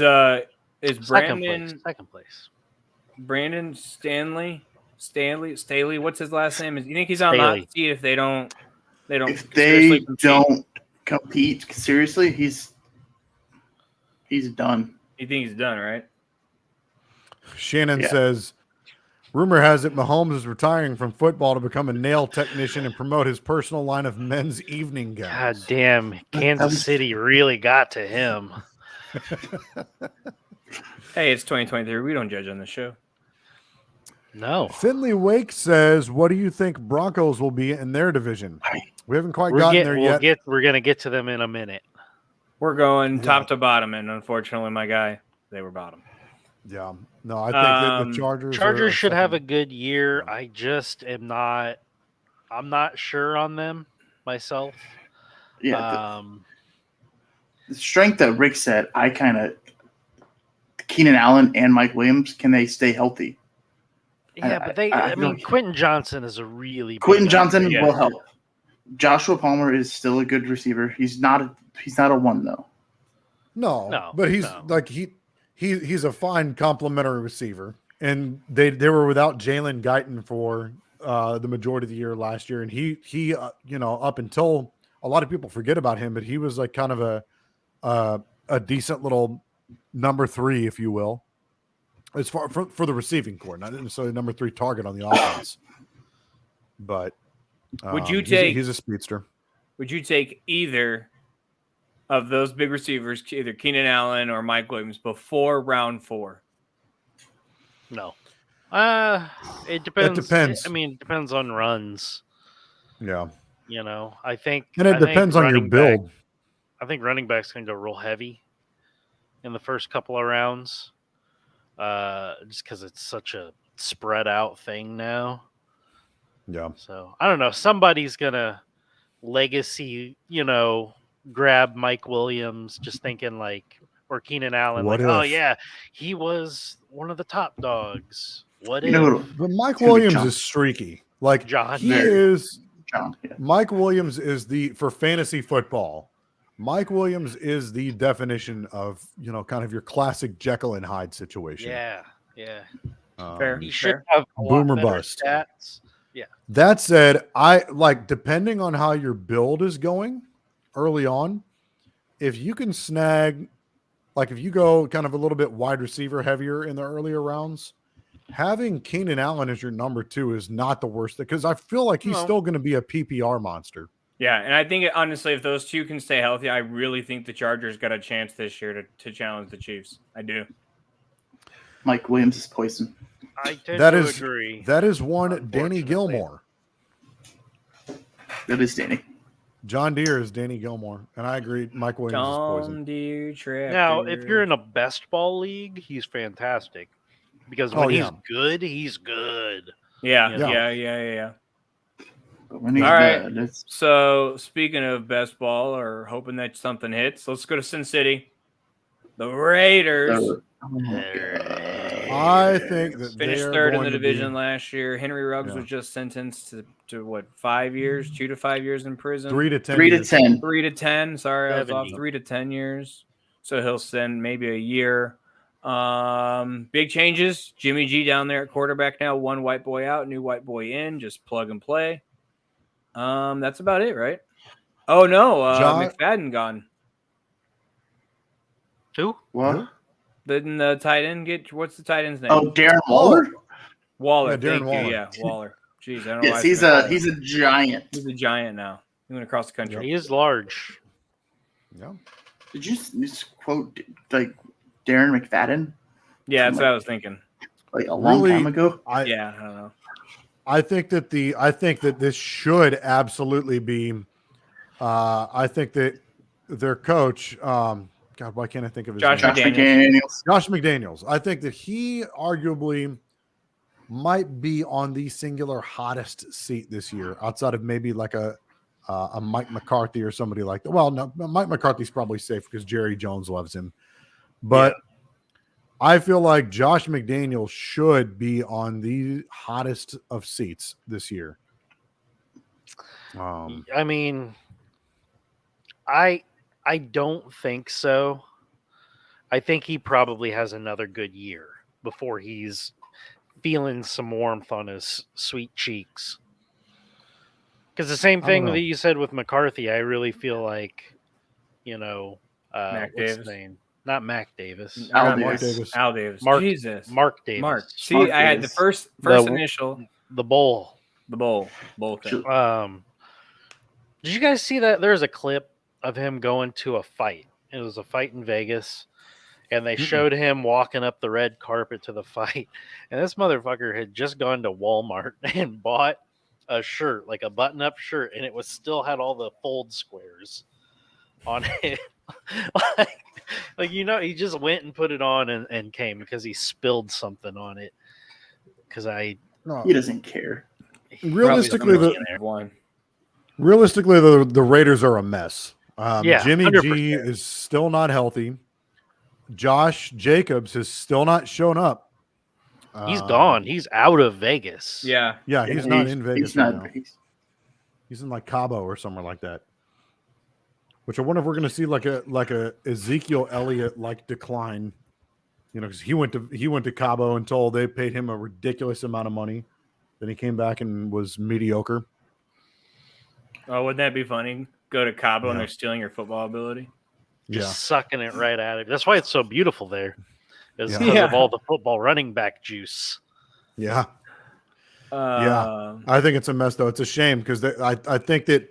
Brandon second place? Brandon Staley, what's his last name? You think he's on the hot seat if they don't if they don't compete seriously, he's done. You think he's done, right? Shannon says, rumor has it Mahomes is retiring from football to become a nail technician and promote his personal line of men's evening gowns. God damn, Kansas City really got to him. Hey, it's 2023. We don't judge on the show. No. Finley Wake says, what do you think Broncos will be in their division? We haven't quite gotten there yet. We're going to get to them in a minute. We're going top to bottom, and unfortunately, my guy, they were bottom. Yeah. No, I think that the Chargers should have a good year. I just am not – I'm not sure on them myself. Yeah. The strength that Rick said, I kind of – Keenan Allen and Mike Williams, can they stay healthy? Yeah, but I mean, Quentin Johnson is a really – Quentin Johnson will help. Joshua Palmer is still a good receiver. He's not a one, though. No, but he's like he's a fine complementary receiver, and they were without Jalen Guyton for the majority of the year last year, and he up until a lot of people forget about him, but he was like kind of a decent little number 3, if you will, as far for the receiving core, not necessarily number 3 target on the offense. But would you take? He's a speedster. Would you take either of those big receivers, either Keenan Allen or Mike Williams, before round 4? No. It depends. It depends. I mean, it depends on runs. Yeah. I think. And it depends on your build. I think running backs can go real heavy in the first couple of rounds, just because it's such a spread out thing now. Yeah. So I don't know. Somebody's gonna legacy, grab Mike Williams, just thinking or Keenan Allen, oh yeah, he was one of the top dogs. But Mike Williams is streaky. Like John, he is. John, yeah. Mike Williams is for fantasy football. Mike Williams is the definition of kind of your classic Jekyll and Hyde situation. Yeah. Fair. He should have a boomer lot better bust stats. Yeah. That said, I depending on how your build is going early on, if you can snag, if you go kind of a little bit wide receiver heavier in the earlier rounds, having Keenan Allen as your number 2 is not the worst thing, because I feel like he's still going to be a PPR monster. Yeah, and I think honestly, if those two can stay healthy, I really think the Chargers got a chance this year to challenge the Chiefs. I do. Mike Williams is poison. I tend to agree. That is one Danny Gilmore. That is Danny. John Deere is Danny Gilmore, and I agree. Mike Williams is poison. John Deere tractor. Now, if you're in a best ball league, he's fantastic because when he's good, he's good. Yeah. When he's all right. good, So speaking of best ball or hoping that something hits, let's go to Sin City. The Raiders. I think that finished third in the division last year. Henry Ruggs was just sentenced to what, 5 years, 2 to 5 years in prison. 3 to 10. 3 to 10. Sorry, 70. I was off. 3 to 10 years. So he'll spend maybe a year. Big changes. Jimmy G down there at quarterback now. One white boy out, new white boy in. Just plug and play. That's about it, right? Oh no, McFadden gone. Who? What? Didn't the tight end get? What's the tight end's name? Oh, Darren Waller. Waller. Yeah, Darren Thank Waller. you. Yeah, Waller. Jeez, I don't know. Yes, why he's a giant. He's a giant now. He went across the country. He is large. Yeah. Did you just quote like Darren McFadden? Yeah, that's what I was thinking. Like a long time ago. Yeah, I don't know. I think that this should absolutely be. I think that their coach, God, why can't I think of his name? Josh McDaniels. Josh McDaniels. I think that he arguably might be on the singular hottest seat this year, outside of maybe like a Mike McCarthy or somebody like that. Well, no, Mike McCarthy's probably safe because Jerry Jones loves him, but. Yeah. I feel like Josh McDaniels should be on the hottest of seats this year. I mean, I don't think so. I think he probably has another good year before he's feeling some warmth on his sweet cheeks. Because the same thing that you said with McCarthy, I really feel like, Mac what's Davis. his name? Not Mac Davis. Al Davis. Al Davis. Jesus. Mark Davis. Mark. See, Mark I had the Davis. first initial. The bowl. The bowl thing. Did you guys see that? There's a clip of him going to a fight. It was a fight in Vegas, and they showed him walking up the red carpet to the fight. And this motherfucker had just gone to Walmart and bought a shirt, like a button-up shirt, and it was still had all the fold squares on it. He just went and put it on and came because he spilled something on it. He doesn't care. Realistically, the Raiders are a mess. Jimmy 100%. G is still not healthy. Josh Jacobs has still not shown up. He's gone. He's out of Vegas. Yeah. Yeah, he's not in Vegas right now. Vegas. He's in like Cabo or somewhere like that. Which I wonder if we're going to see like a Ezekiel Elliott like decline, because he went to Cabo until they paid him a ridiculous amount of money. Then he came back and was mediocre. Oh, wouldn't that be funny? Go to Cabo and they're stealing your football ability. Just sucking it right out of it. That's why it's so beautiful there. Is because of all the football running back juice. Yeah. I think it's a mess though. It's a shame because I think that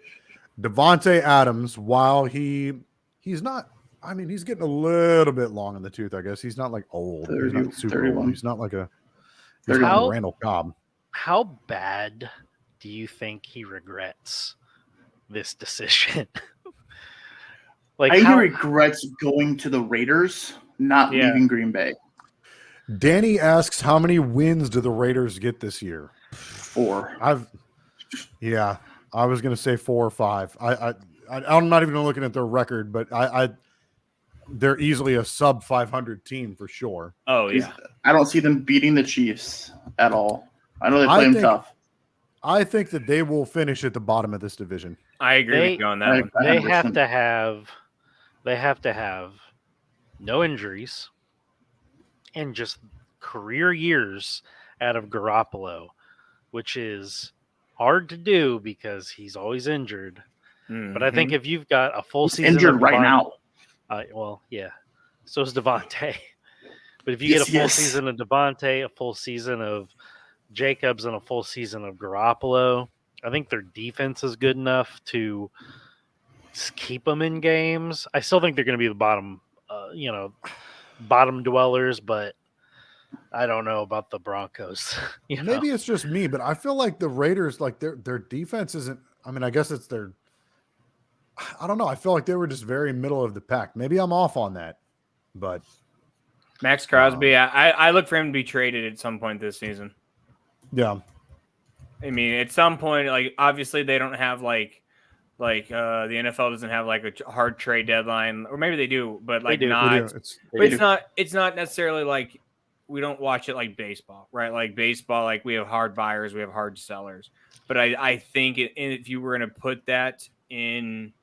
Devontae Adams, while he's not, he's getting a little bit long in the tooth, I guess. He's not like old. 30, he's not super 31. old. He's not like Randall Cobb. How bad do you think he regrets this decision? He regrets going to the Raiders, not leaving Green Bay. Danny asks, how many wins do the Raiders get this year? 4. I was going to say 4 or 5. I'm not even looking at their record, but they're easily a sub 500 team for sure. Oh yeah. I don't see them beating the Chiefs at all. I know they play them tough. I think that they will finish at the bottom of this division. I agree with you on that one. They have to have no injuries and just career years out of Garoppolo, which is hard to do because he's always injured. But I think if you've got a full season injured right now. So is Devontae. But if you get a full season of Devontae, a full season of Jacobs, and a full season of Garoppolo, I think their defense is good enough to keep them in games. I still think they're going to be the bottom dwellers, but I don't know about the Broncos. Maybe it's just me, but I feel like the Raiders, like their defense isn't. I guess it's their. I don't know. I feel like they were just very middle of the pack. Maybe I'm off on that, but Max Crosby, I look for him to be traded at some point this season. Yeah. At some point, obviously they don't have the NFL doesn't have a hard trade deadline, or maybe they do, but it's not necessarily like we don't watch it like baseball, right? Like baseball, we have hard buyers, we have hard sellers. But I think if you were going to put that in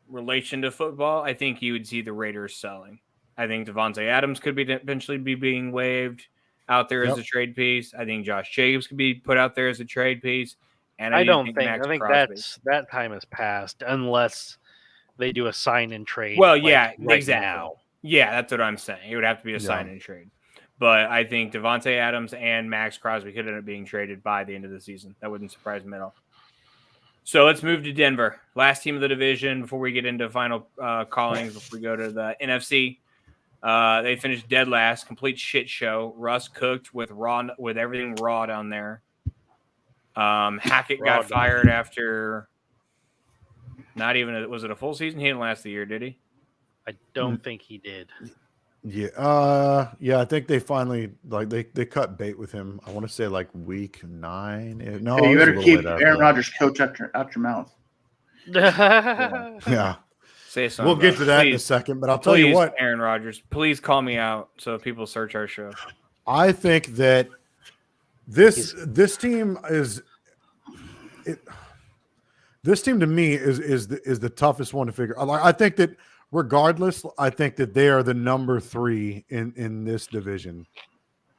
relation to football, I think you would see the Raiders selling. I think Devontae Adams could eventually be being waived out there as a trade piece. I think Josh Jacobs could be put out there as a trade piece. And I think that time has passed unless they do a sign and trade. Well, exactly. Now. Yeah, that's what I'm saying. It would have to be a sign and trade. But I think Devontae Adams and Max Crosby could end up being traded by the end of the season. That wouldn't surprise me at all. So let's move to Denver. Last team of the division before we get into final callings, before we go to the NFC. They finished dead last, complete shit show. Russ cooked with everything raw down there. Hackett got fired after not even was it a full season? He didn't last the year, did he? I don't think he did. Yeah. Yeah. I think they finally they cut bait with him. I want to say like week 9. No, hey, you better keep Aaron Rodgers coach out your mouth. Yeah. Say something. We'll get to that in a second, but I'll tell you what, Aaron Rodgers, please call me out so people search our show. I think that this team is this team to me is the toughest one to figure. I think that regardless, I think that they are the number 3 in this division.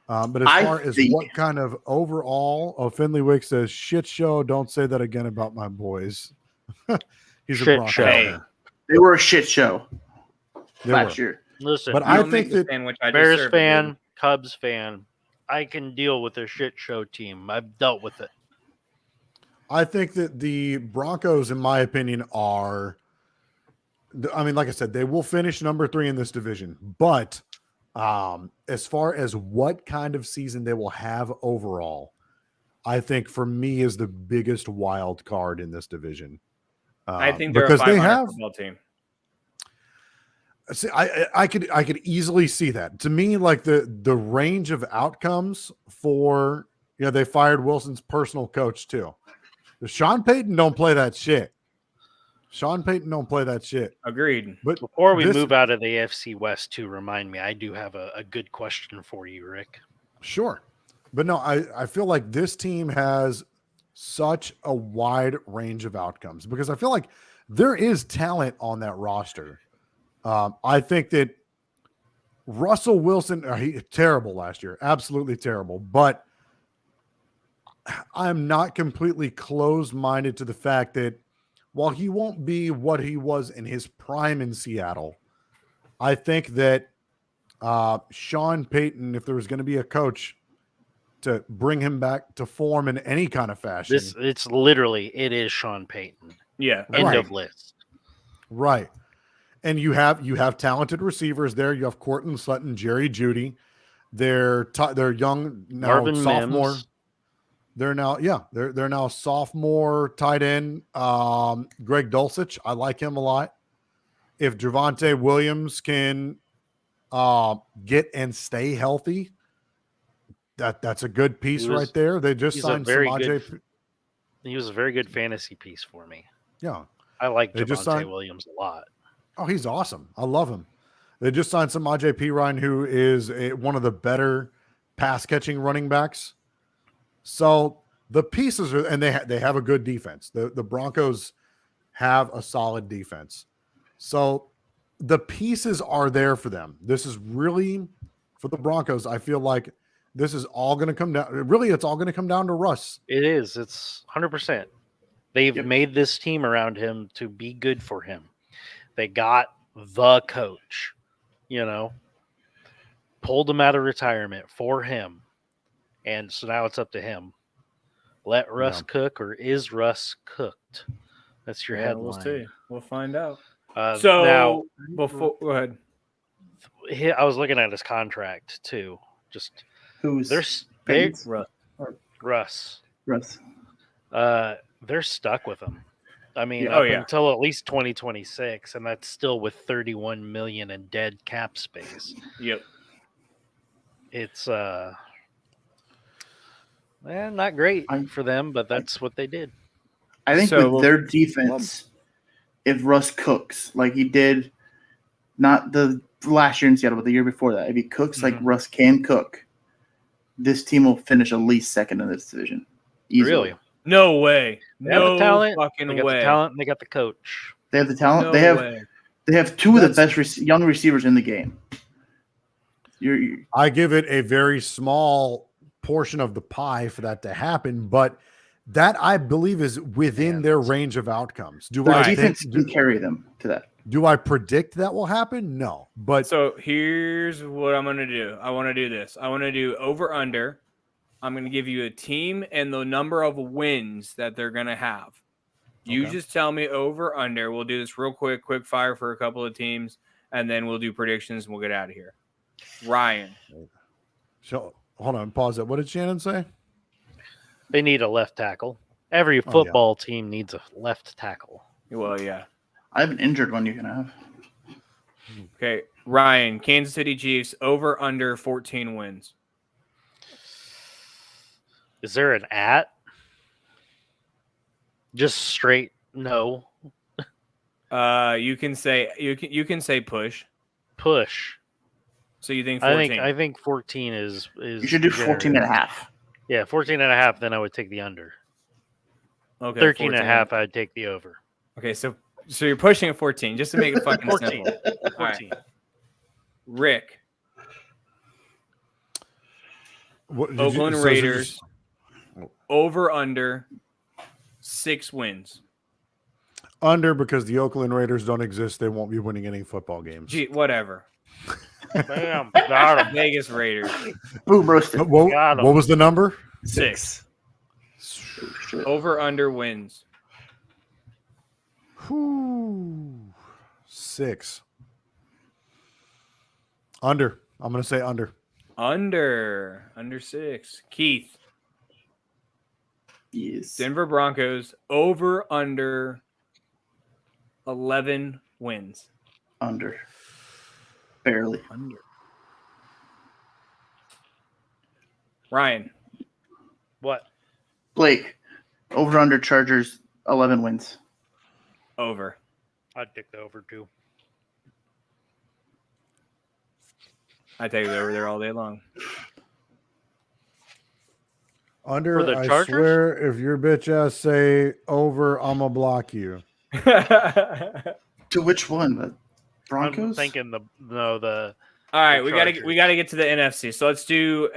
But as far as what kind of overall, Finley Wick says, shit show. Don't say that again about my boys. He's a Bronco fan. They were a shit show last year. Listen, but I think that Bears fan, Cubs fan, I can deal with a shit show team. I've dealt with it. I think that the Broncos, in my opinion, are. I mean, like I said, they will finish number 3 in this division. But as far as what kind of season they will have overall, I think for me is the biggest wild card in this division. I think they're a 500 football team. See, I could easily see that. To me, like the range of outcomes for they fired Wilson's personal coach too. Sean Payton don't play that shit. Agreed. But before we move out of the AFC West, to remind me, I do have a good question for you, Rick. Sure. But no, I feel like this team has such a wide range of outcomes because I feel like there is talent on that roster. I think that Russell Wilson, he terrible last year, absolutely terrible. But I'm not completely closed-minded to the fact that while he won't be what he was in his prime in Seattle, I think that Sean Payton, if there was going to be a coach to bring him back to form in any kind of fashion. It is Sean Payton. Yeah. End of list. Right. And you have talented receivers there. You have Courtland Sutton, Jerry Jeudy. They're young now, Marvin sophomore. Mims. They're now sophomore tight end. Greg Dulcich. I like him a lot. If Javonte Williams can get and stay healthy, that's a good piece right there. They just signed Samaje. He was a very good fantasy piece for me. Yeah. I like Javonte Williams a lot. Oh, he's awesome. I love him. They just signed Samaje Perine, who is one of the better pass-catching running backs. So the pieces are, and they have a good defense. The Broncos have a solid defense. So the pieces are there for them. This is really, for the Broncos, I feel like this is all going to come down. Really, it's all going to come down to Russ. It is. It's 100%. They've made this team around him to be good for him. They got the coach, pulled him out of retirement for him. And so now it's up to him. Let Russ cook, or is Russ cooked? That's your headline. We'll see. We'll find out. Now, go ahead. I was looking at his contract too. Just who's Russ. Russ. They're stuck with him. I mean, until at least 2026, and that's still with $31 million in dead cap space. Yep. It's not great for them, but that's what they did. I think with their defense, if Russ cooks like he did, not the last year in Seattle, but the year before that, if he cooks like Russ can cook, this team will finish at least second in this division. Easily. Really? No way. They have the talent. Fucking they got way. the talent. They got the coach. They have the talent. No they have two of the best young receivers in the game. I give it a very small portion of the pie for that to happen, but that I believe is within their range of outcomes. Defense can carry them to that. Do I predict that will happen? No. But So here's what I'm going to do. I want to do this. I want to do over-under. I'm going to give you a team and the number of wins that they're going to have. You Okay. just tell me over-under. We'll do this real quick fire for a couple of teams, and then we'll do predictions, and we'll get out of here. Ryan. so hold on, pause it. What did Shannon say? They need a left tackle. Every football team needs a left tackle. Well, yeah. I have an injured one you can have. Okay, Ryan, Kansas City Chiefs, over-under 14 wins. Is there an at? Just straight no. You can say push. Push. So you think 14? I think 14 is You should do 14 and a half. Yeah, 14 and a half, then I would take the under. Okay, 13 and a half, I'd take the over. Okay, so you're pushing at 14 just to make it fucking 14. simple. 14. All right. Rick. Oakland Raiders. Over under 6 wins. Under, because the Oakland Raiders don't exist. They won't be winning any football games. Gee, whatever. Bam. Got him. Vegas Raiders. Boom, roasted. What was the number? 6. Over under wins. Whew. 6. Under. I'm going to say under. Under 6. Keith. Yes. Denver Broncos. Over under 11 wins. Under. Barely. Under. Ryan. What? Blake. Over under Chargers 11 wins. Over. I'd take the over too. I take it over there all day long. Under. For the I Chargers? swear, if your bitch ass say over, I'm gonna block you. To which one? The Broncos? I'm thinking the All right, the we gotta get to the NFC. So let's do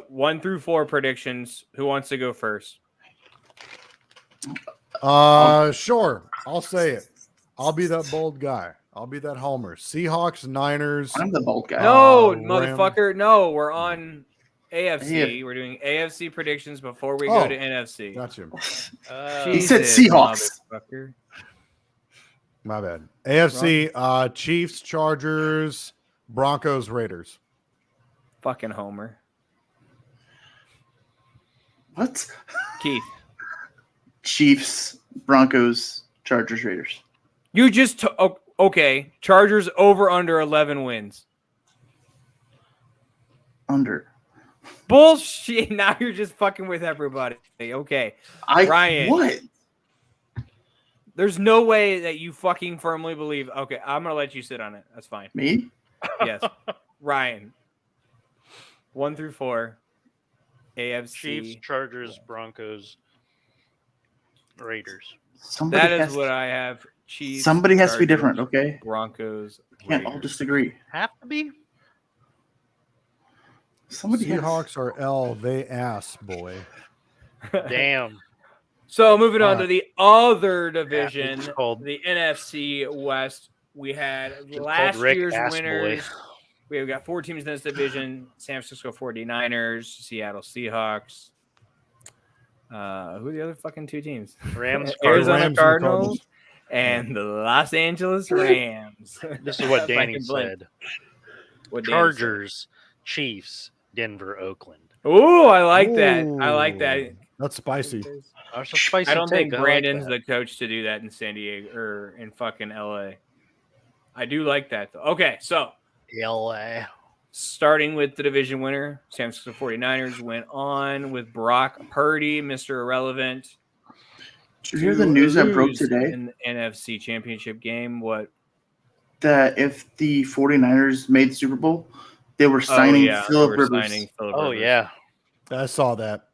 1 through 4 predictions. Who wants to go first? Sure. I'll say it. I'll be that bold guy. I'll be that homer. Seahawks, Niners. I'm the bold guy. No, Ram- motherfucker. No, we're on AFC. Yeah. We're doing AFC predictions before we go to NFC. Gotcha. He said Seahawks. Motherfucker. My bad. AFC, Chiefs, Chargers, Broncos, Raiders. Fucking homer. What? Keith. Chiefs, Broncos, Chargers, Raiders. You just okay. Chargers over under 11 wins. Under. Bullshit. Now you're just fucking with everybody. Okay. Ryan. What? There's no way that you fucking firmly believe. Okay, I'm going to let you sit on it. That's fine. Me? Yes. Ryan. 1 through 4. AFC. Chiefs, Chargers, Broncos, Raiders. That is what I have. Chiefs. Somebody has to be Chargers, different, okay? Broncos. Can't all just agree. Have to be? Somebody has. Seahawks are L. They ass, boy. Damn. So moving on All to the other division, it's called- the NFC West. We had It's last called Rick year's Ass Boy. winners. We've got 4 teams in this division: San Francisco 49ers, Seattle Seahawks. Who are the other fucking 2 teams? Rams, Arizona Rams and Cardinals and the Los Angeles Rams. This is what Danny Fucking blink. said. What Danny said. Chargers, Chiefs, Denver, Oakland. Ooh, I like that. I like that. Ooh, That's spicy. That's a spicy I don't take. think I like Brandon's that. the coach to do that in San Diego or in fucking LA. I do like that though. Okay, so LA. starting with the division winner, San Francisco 49ers went on with Brock Purdy, Mr. Irrelevant. Did you hear the news that broke lose today? in the NFC Championship game? What? That if the 49ers made Super Bowl, they were signing Phillip Rivers. Oh, yeah. I saw that.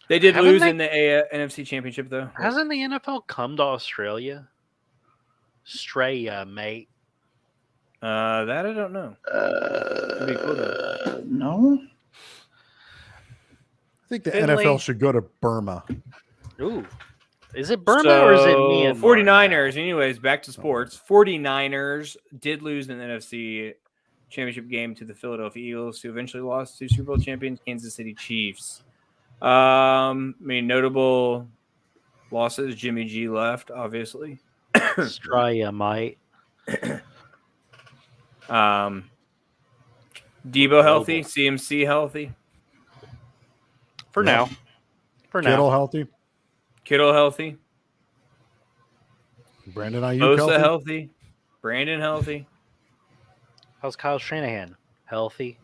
They did Haven't lose they- in the NFC Championship though. Hasn't the NFL come to Australia? Straya, mate. That I don't know. That'd be cool though. No. I think the Finley. NFL should go to Burma. Ooh. Is it Burma or is it Myanmar? 49ers, anyways, back to sports. 49ers did lose in the NFC Championship game to the Philadelphia Eagles, who eventually lost to Super Bowl champions Kansas City Chiefs. Notable losses. Jimmy G left, obviously. Straya might. Debo healthy, CMC healthy. For now. Kittle healthy. Kittle healthy. Brandon Ayuk Bosa healthy. healthy. Brandon healthy. How's Kyle Shanahan? Healthy.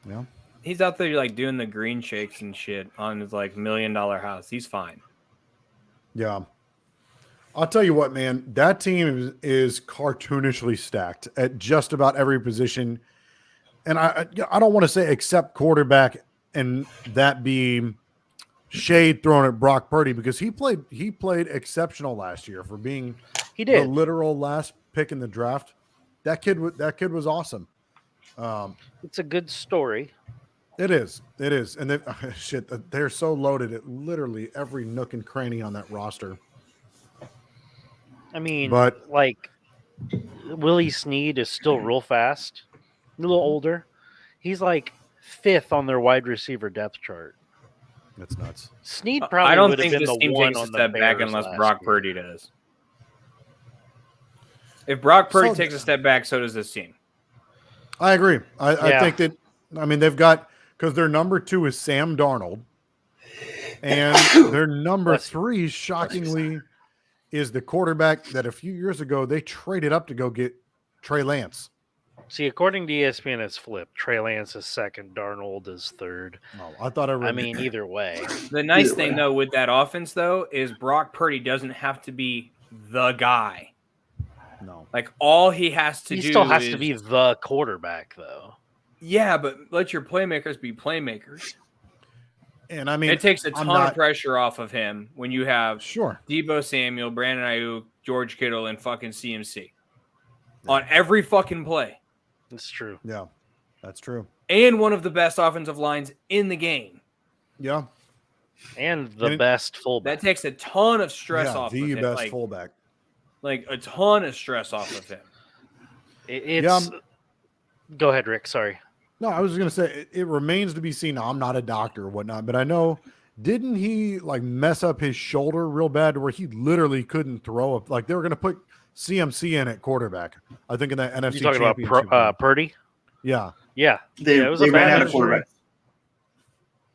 Yeah. He's out there like doing the green shakes and shit on his like $1 million house. He's fine. Yeah. I'll tell you what, man, that team is cartoonishly stacked at just about every position. And I don't want to say except quarterback and that be shade thrown at Brock Purdy because he played exceptional last year for being the literal last pick in the draft. That kid was awesome. It's a good story. It is. And they're so loaded at literally every nook and cranny on that roster. I mean, But- like Willie Snead is still real fast, a little older. He's like 5th on their wide receiver depth chart. That's nuts. Snead probably I don't would have think been this the team one takes a on the step back Bears unless last Brock year. Purdy does. If Brock Purdy So- takes a step back, so does this team. I agree. I think that, I mean, they've got, because their number 2 is Sam Darnold, and their number 3, shockingly, is the quarterback that a few years ago they traded up to go get Trey Lance. See, according to ESPN, it's flipped. Trey Lance is 2nd, Darnold is 3rd. Oh, I thought I read. I mean, either way. The nice thing, though, with that offense, though, is Brock Purdy doesn't have to be the guy. No. Like, all he has to He do still has is... to be the quarterback, though. Yeah, but let your playmakers be playmakers. And I mean, It takes a ton of pressure off of him when you have Sure. Debo Samuel, Brandon Ayuk, George Kittle, and fucking CMC on every fucking play. It's true. Yeah, that's true. And one of the best offensive lines in the game. Yeah. And the best fullback. That takes a ton of stress off of the him. best fullback. Like a ton of stress off of him. It's. Go ahead, Rick. Sorry. No, I was going to say it remains to be seen. Now, I'm not a doctor or whatnot, but I know, didn't he like mess up his shoulder real bad to where he literally couldn't throw up? Like they were going to put CMC in at quarterback. I think in that NFC. You talking Championship about Purdy? Yeah. Yeah. They it was a ran bad out of injury. quarterbacks.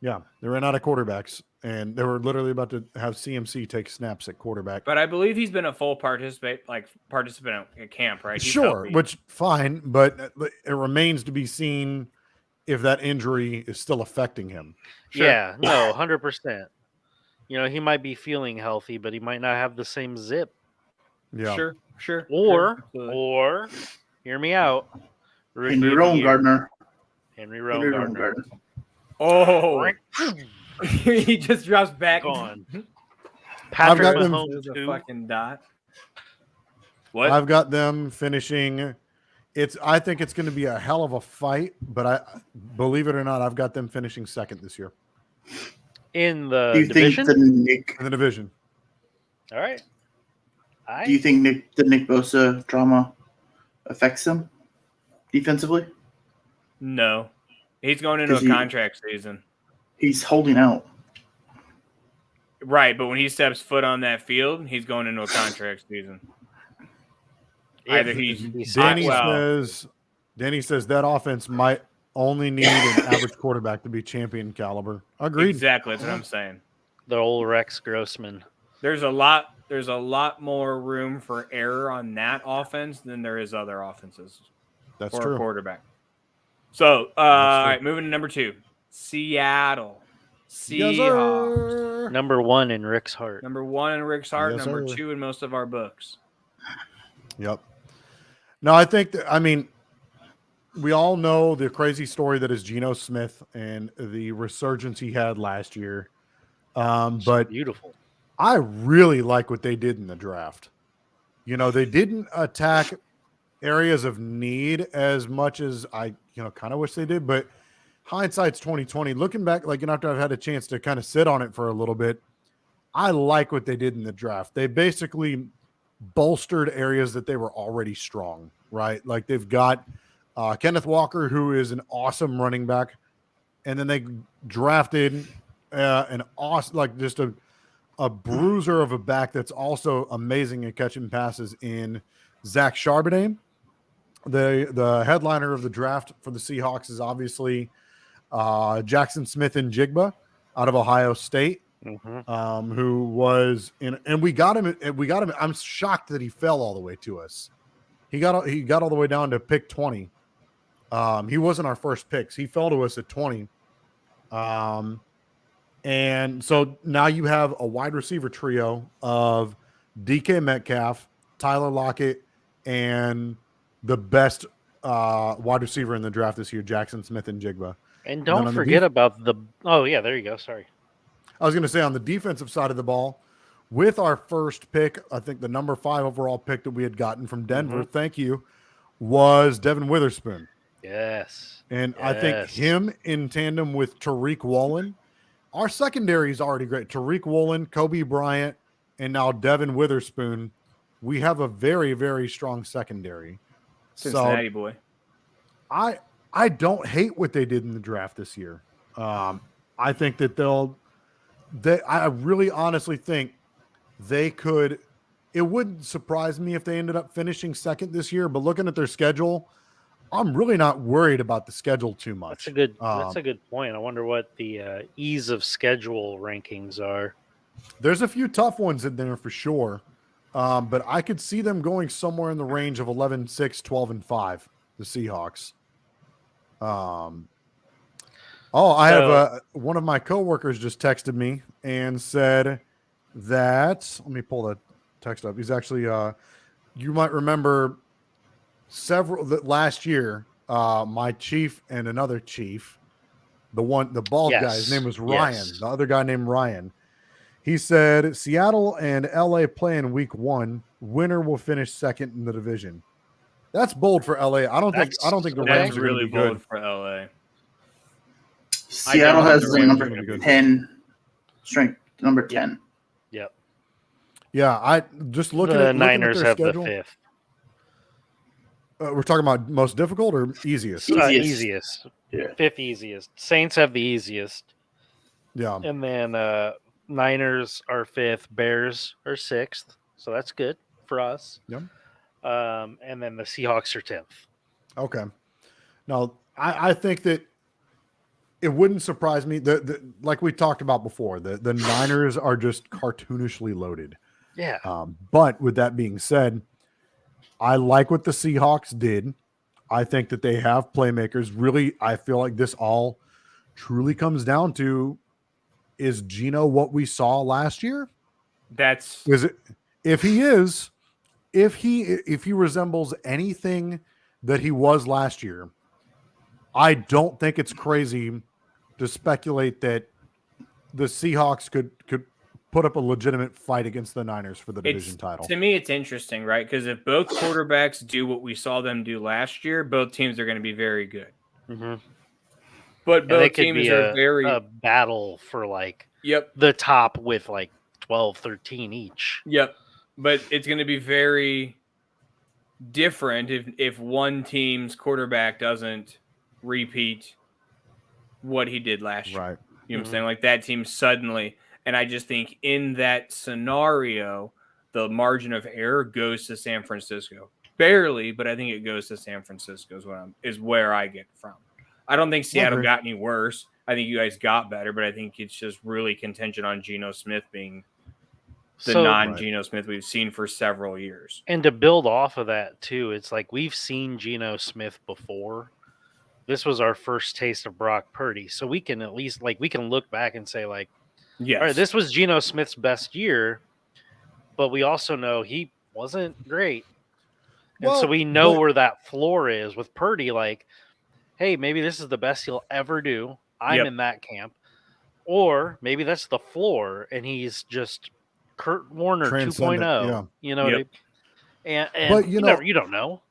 Yeah, they ran out of quarterbacks, and they were literally about to have CMC take snaps at quarterback. But I believe he's been a full participant at camp, right? He's Sure, healthy. which fine, but it remains to be seen if that injury is still affecting him. Sure. Yeah, no, 100%. You know, he might be feeling healthy, but he might not have the same zip. Yeah, Sure. Or, hear me out. Henry Rowengartner. Henry Rowengartner. Oh, he just drops back. Gone. I've Patrick got them- Mahomes, There's a too. fucking dot. What? I've got them finishing. I think it's going to be a hell of a fight, but I believe it or not, I've got them finishing 2nd this year In the Do you division? think in the division. All right. Do you think the Nick Bosa drama affects him defensively? No. He's going into a 'Cause he- contract season. He's holding out. Right, but when he steps foot on that field, he's going into a contract season. Either he's Danny well, says that offense might only need an average quarterback to be champion caliber. Agreed. exactly, that's what I'm saying. The old Rex Grossman. There's a lot more room for error on that offense than there is other offenses That's for true. a quarterback. So, all right, moving to number 2. Seattle Yes, Seahawks. sir. Number 1 in Rick's heart. Number 1 in Rick's heart, Yes, number sir. 2 in most of our books. Yep. No, I think that, I mean, we all know the crazy story that is Geno Smith and the resurgence he had last year. But Beautiful. I really like what they did in the draft. You know, they didn't attack areas of need as much as I, kind of wish they did, but hindsight's 2020. Looking back, like, after I've had a chance to kind of sit on it for a little bit, I like what they did in the draft. They basically bolstered areas that they were already strong, right? Like they've got Kenneth Walker, who is an awesome running back, and then they drafted an awesome, like just a bruiser of a back that's also amazing at catching passes in Zach Charbonnet. The headliner of the draft for the Seahawks is obviously Jackson Smith and Jigba out of Ohio State, who was in, and we got him. I'm shocked that he fell all the way to us. He got all the way down to pick 20. He wasn't our first picks. He fell to us at 20. And so now you have a wide receiver trio of DK Metcalf, Tyler Lockett, and the best wide receiver in the draft this year, Jackson Smith and Jigba. And don't forget about the – oh, yeah, there you go. Sorry. I was going to say on the defensive side of the ball, with our first pick, I think the number 5 overall pick that we had gotten from Denver, thank you, was Devin Witherspoon. Yes. And I think him in tandem with Tariq Woolen, our secondary is already great. Tariq Woolen, Kobe Bryant, and now Devin Witherspoon. We have a very, very strong secondary. Cincinnati boy. I don't hate what they did in the draft this year. I think that I really honestly think they could. It wouldn't surprise me if they ended up finishing second this year, but looking at their schedule, I'm really not worried about the schedule too much. That's a good point. I wonder what the ease of schedule rankings are. There's a few tough ones in there for sure, but I could see them going somewhere in the range of 11-6, 12-5. The Seahawks. I have one of my coworkers just texted me and said that. Let me pull that text up. He's actually, you might remember last year. My chief and another chief, the bald guy, his name was Ryan. Yes. The other guy named Ryan. He said Seattle and LA play in week 1. Winner will finish second in the division. That's bold for LA. I don't think the Rams are really going to be good bold for LA. Seattle has the number 10 strength, number 10. Yep. Yeah, I just looking the at Niners their have schedule, the 5th. We're talking about most difficult or easiest? Easiest. Yeah. 5th easiest. Saints have the easiest. Yeah. And then Niners are 5th. Bears are 6th. So that's good for us. Yep. And then the Seahawks are 10th. Okay. Now, I think that it wouldn't surprise me. Like we talked about before, the Niners are just cartoonishly loaded. Yeah. But with that being said, I like what the Seahawks did. I think that they have playmakers. Really, I feel like this all truly comes down to, is Geno what we saw last year? Is it? If he is, if he resembles anything that he was last year, I don't think it's crazy to speculate that the Seahawks could put up a legitimate fight against the Niners for the division title. To me, it's interesting, right? Because if both quarterbacks do what we saw them do last year, both teams are going to be very good. Mm-hmm. But both teams are a battle for the top with 12, 13 each. Yep. But it's going to be very different if one team's quarterback doesn't repeat what he did last year. Right. You know what I'm saying? Like that team suddenly. And I just think in that scenario, the margin of error goes to San Francisco. Barely, but I think it goes to San Francisco is where I get from. I don't think Seattle got any worse. I think you guys got better, but I think it's just really contingent on Geno Smith being the non-Geno Smith we've seen for several years. And to build off of that, too, it's like we've seen Geno Smith before. This was our first taste of Brock Purdy. So we can at least, we can look back and say, yes, all right, this was Geno Smith's best year, but we also know he wasn't great. And so we know where that floor is with Purdy. Hey, maybe this is the best he'll ever do. I'm in that camp. Or maybe that's the floor, and he's just Kurt Warner 2.0. Yeah. You know, but you don't know.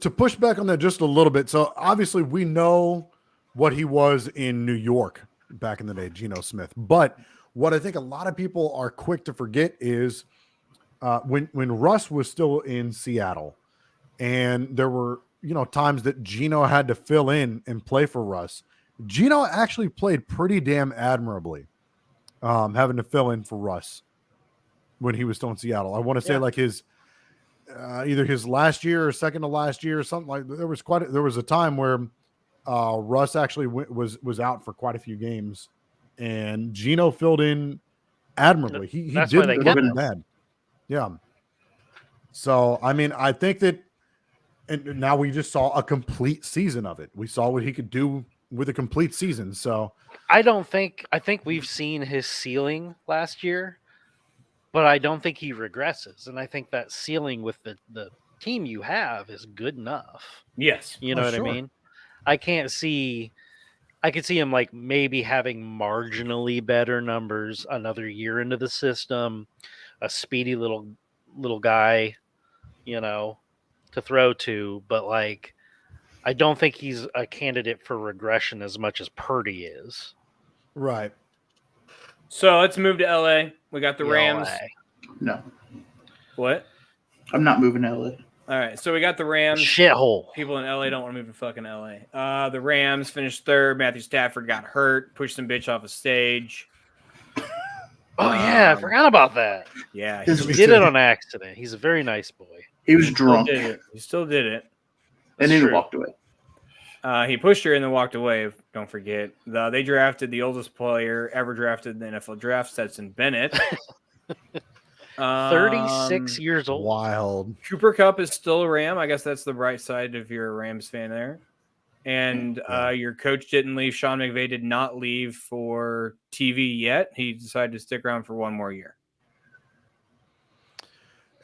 To push back on that just a little bit. So obviously we know what he was in New York back in the day, Geno Smith. But what I think a lot of people are quick to forget is when Russ was still in Seattle, and there were times that Gino had to fill in and play for Russ. Gino actually played pretty damn admirably, having to fill in for Russ when he was still in Seattle. I want to say like his either his last year or second to last year or something like that. There was a time where Russ actually was out for quite a few games, and Gino filled in admirably. He didn't look bad. Yeah. So I mean, I think that, and now we just saw a complete season of it. We saw what he could do with a complete season. So I think we've seen his ceiling last year, but I don't think he regresses. And I think that ceiling with the team you have is good enough. Yes. You know what I mean? I could see him like maybe having marginally better numbers another year into the system, a speedy little guy, to throw to, but like I don't think he's a candidate for regression as much as Purdy is. Right. So let's move to LA. We got the Rams. No. What? I'm not moving to LA. All right, so we got the Rams. Shithole. People in LA don't want to move to fucking LA. The Rams finished third. Matthew Stafford got hurt, pushed some bitch off a stage. Oh yeah, I forgot about that. Yeah, he did it on accident. He's a very nice boy. He was drunk. He still did it. And then he walked away. He pushed her and then walked away. Don't forget. They drafted the oldest player ever drafted in the NFL draft, Stetson Bennett. 36 years old. Wild. Cooper Kupp is still a Ram. I guess that's the bright side if you're a Rams fan there. And your coach didn't leave. Sean McVay did not leave for TV yet. He decided to stick around for one more year.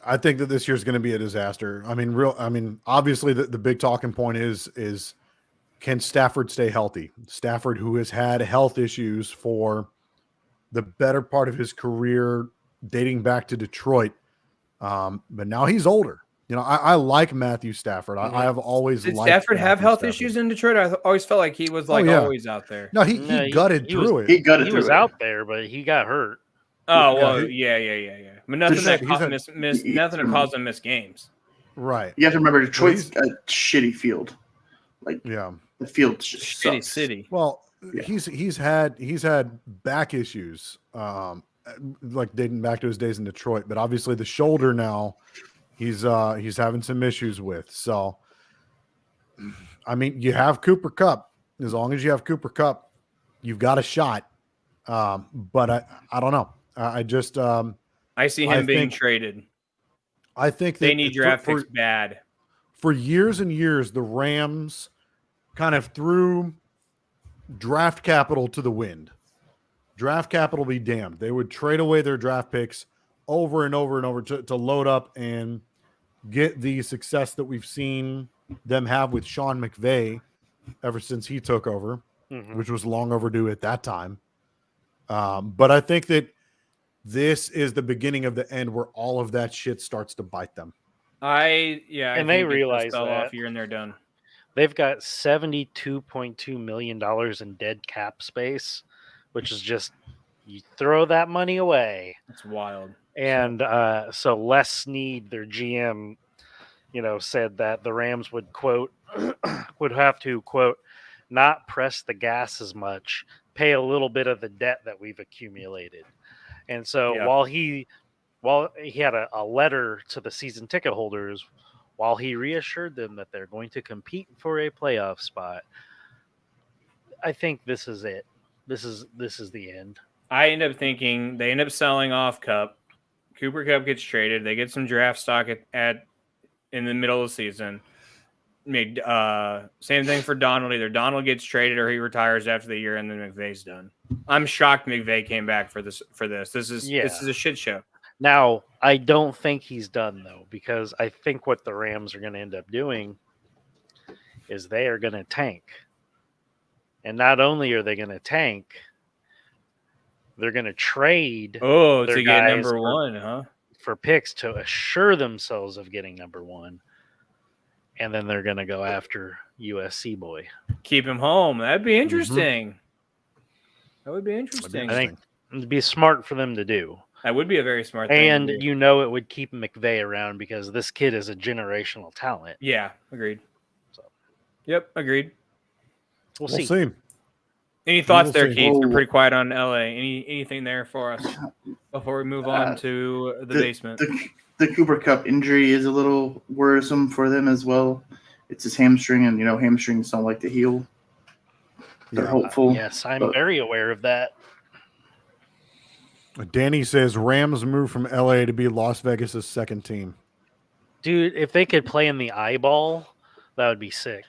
I think that this year's going to be a disaster. I mean, obviously the big talking point is can Stafford stay healthy? Stafford, who has had health issues for the better part of his career, dating back to Detroit. But now he's older. I like Matthew Stafford. I have always liked Stafford have Matthew health Stafford. issues in Detroit? I always felt like he was always out there. No, he gutted through it. He was out there, but he got hurt. Oh, well, yeah. But nothing that caused him miss games. Right. You have to remember Detroit's a shitty field. The field just shitty sucks. city. Well, he's had back issues, like dating back to his days in Detroit. But obviously the shoulder now, he's having some issues with. So, I mean, you have Cooper Kupp. As long as you have Cooper Kupp, you've got a shot. But I don't know. I see him being traded. I think they need draft picks bad. For years and years, the Rams kind of threw draft capital to the wind. Draft capital be damned. They would trade away their draft picks over and over and over to load up and get the success that we've seen them have with Sean McVay ever since he took over, which was long overdue at that time. But I think that this is the beginning of the end where all of that shit starts to bite them. And they realize that off here and they're done. They've got $72.2 million in dead cap space, which is just you throw that money away. That's wild. And so Les Snead, their GM, said that the Rams would would have to not press the gas as much, pay a little bit of the debt that we've accumulated. And so while he had a letter to the season ticket holders, while he reassured them that they're going to compete for a playoff spot, I think this is it. This is the end. I end up thinking they end up selling off Kupp. Cooper Kupp gets traded. They get some draft stock at in the middle of the season. Same thing for Donald. Either Donald gets traded or he retires after the year, and then McVay's done. I'm shocked McVay came back for this. This is a shit show. Now, I don't think he's done, though, because I think what the Rams are going to end up doing is they are going to tank. And not only are they going to tank, they're going to trade to get number one, for picks to assure themselves of getting number one. And then they're going to go after USC boy. Keep him home. That'd be interesting. That would be interesting. It'd be smart for them to do. That would be a very smart thing. And to do. you know it would keep McVay around because this kid is a generational talent. Yeah, agreed. Yep, agreed. We'll We'll see. see. Any thoughts will there, see. Keith? You're Oh. pretty quiet on LA. Anything there for us before we move on to the basement? The Cooper Cup injury is a little worrisome for them as well. It's his hamstring, and hamstrings don't like to heal. They're hopeful. Yes, I'm but- very aware of that. Danny says Rams move from LA to be Las Vegas's second team. Dude, if they could play in the eyeball, that would be sick.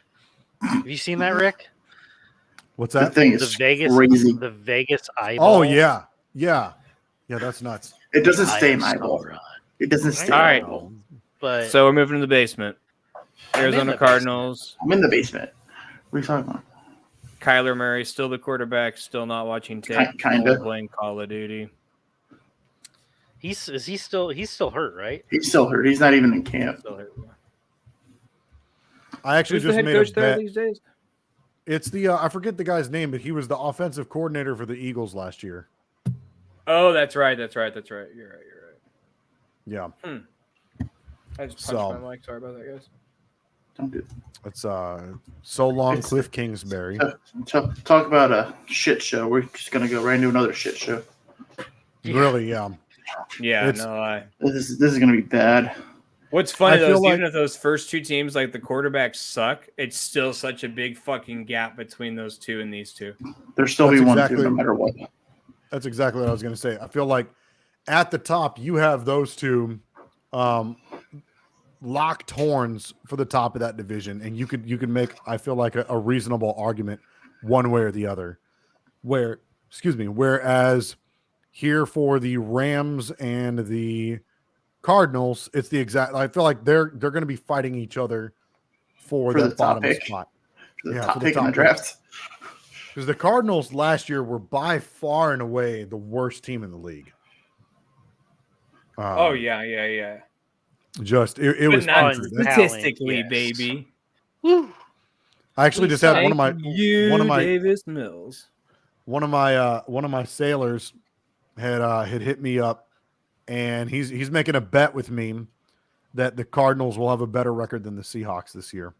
Have you seen that, Rick? What's The that? thing The is Vegas, crazy. the Vegas eyeball. Oh yeah. That's nuts. It doesn't stay in I am eyeball. so wrong. It doesn't stay All in right. eyeball. But So we're moving to the basement. Arizona the Cardinals. I'm in the basement. What are you talking about? Kyler Murray still the quarterback. Still not watching tape. Kinda. Only playing Call of Duty. he's still hurt, right? He's still hurt. He's not even in camp. Still hurt. I actually Who's the just head made coach a there bet. these days? It's the I forget the guy's name, but he was the offensive coordinator for the Eagles last year. Oh, that's right. You're right. Yeah. I just punched So- my mic. Sorry about that, guys. Don't do It's so long, It's- Cliff Kingsbury. Talk about a shit show. We're just gonna go right into another shit show. Really, yeah. Yeah, It's- no lie. This is gonna be bad. What's funny I though feel is even like- if those first two teams, like the quarterbacks suck, it's still such a big fucking gap between those two and these two. There's still be That's 1-2 exactly- no matter what. That's exactly what I was going to say. I feel like at the top you have those two locked horns for the top of that division, and you could make, I feel like, a reasonable argument one way or the other. Whereas here for the Rams and the Cardinals, it's the exact. I feel like they're going to be fighting each other for For that the top bottom pick. spot. The Yeah, top for the pick in the top draft. Because the Cardinals last year were by far and away the worst team in the league. Oh yeah. Just it But was not putrid. statistically, Yes. baby. I actually just had one of my Davis Mills. one of my sailors had hit me up, and he's making a bet with me that the Cardinals will have a better record than the Seahawks this year.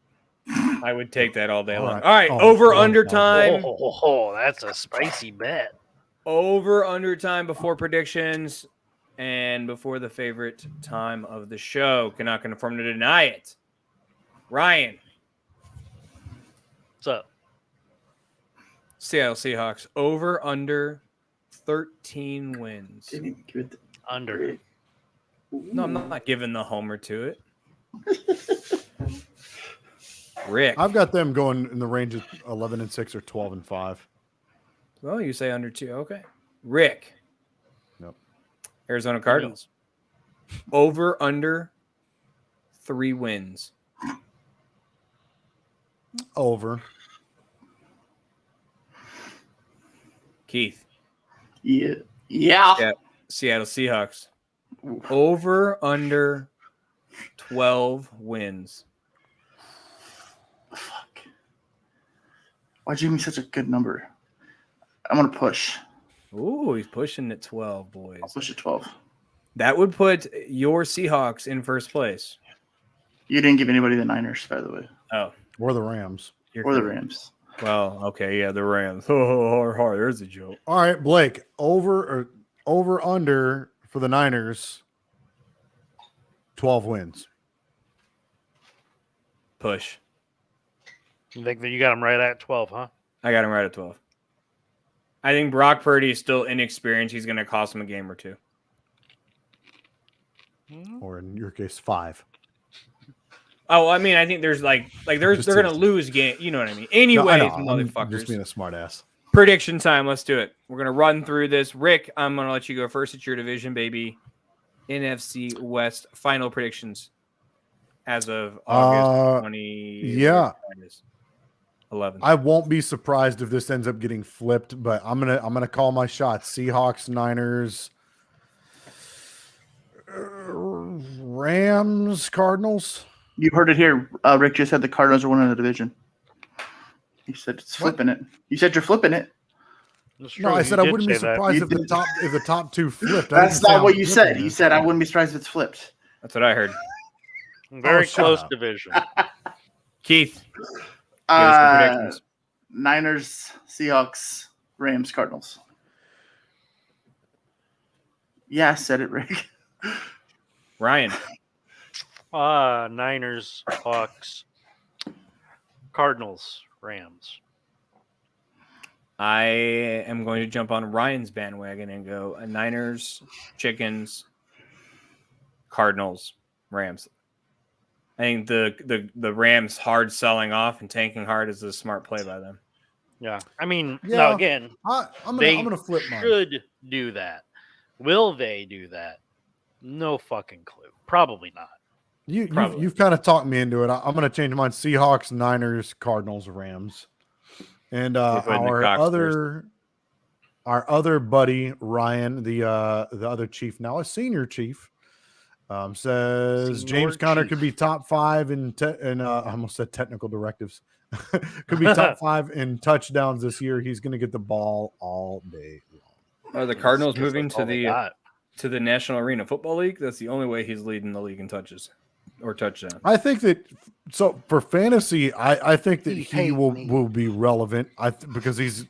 I would take that all day All long. right. All right, Oh, over oh, under oh. time. Oh, that's a spicy bet. Over under time before predictions and before the favorite time of the show. Cannot confirm to deny it. Ryan, What's up? Seattle Seahawks over under 13 wins. Didn't even give it the- Under. No, I'm not giving the homer to it. Rick. I've got them going in the range of 11-6 or 12-5. Well, you say under 2. Okay. Rick. Nope. Arizona Cardinals. Over under 3 wins. Over. Keith. Yeah. Yeah. Seattle Seahawks. Over under 12 wins. Fuck. Why'd you give me such a good number? I'm gonna push. Ooh, he's pushing at 12, boys. I'll push at 12. That would put your Seahawks in first place. You didn't give anybody the Niners, by the way, Oh, Or the Rams. or the Rams. well, okay, yeah, the Rams. Oh, there's a joke. All right, Blake. Over under for the Niners. 12 wins. Push. You think that you got him right at 12, huh? I got him right at 12. I think Brock Purdy is still inexperienced. He's going to cost him a game or two. Or in your case, 5. Oh, I mean, I think there's they're Just going to teasing. lose game. You know what I mean? No, I Anyway, know. I'm motherfuckers. just being a smart ass. Prediction time. Let's do it. We're going to run through this. Rick, I'm going to let you go first. It's your division, baby. NFC West final predictions as of August 20. yeah. 11. I won't be surprised if this ends up getting flipped, but I'm gonna call my shot. Seahawks, Niners, Rams, Cardinals. You heard it here. Rick just said the Cardinals are winning the division. He said it's flipping it. You said you're flipping it. It's No, true, I you said I did wouldn't be say that. surprised if the top two flipped. I That's didn't say not what I'm you flipping said. You this. said I wouldn't be surprised if it's flipped. That's what I heard. Very shut close up. division. Keith, give us some predictions. Niners, Seahawks, Rams, Cardinals. Yeah, I said it, Rick. Ryan. Niners, Hawks, Cardinals, Rams. I am going to jump on Ryan's bandwagon and go Niners, Chickens, Cardinals, Rams. I think the Rams hard selling off and tanking hard is a smart play by them. Yeah. I mean, Yeah. now again, I'm they gonna flip mine. should do that. Will they do that? No fucking clue. Probably not. You've kind of talked me into it. I'm going to change mine. Seahawks, Niners, Cardinals, Rams, and our other buddy Ryan, the other chief, now a senior chief, says Senior James Conner chief. could be top 5 in I almost said technical directives. Could be top 5 in touchdowns this year. He's going to get the ball all day long. Are the Cardinals moving That's all to they got. the National Arena Football League? That's the only way he's leading the league in touches or touchdowns. I think that for fantasy, I think that You he hate will me. be relevant. Because he's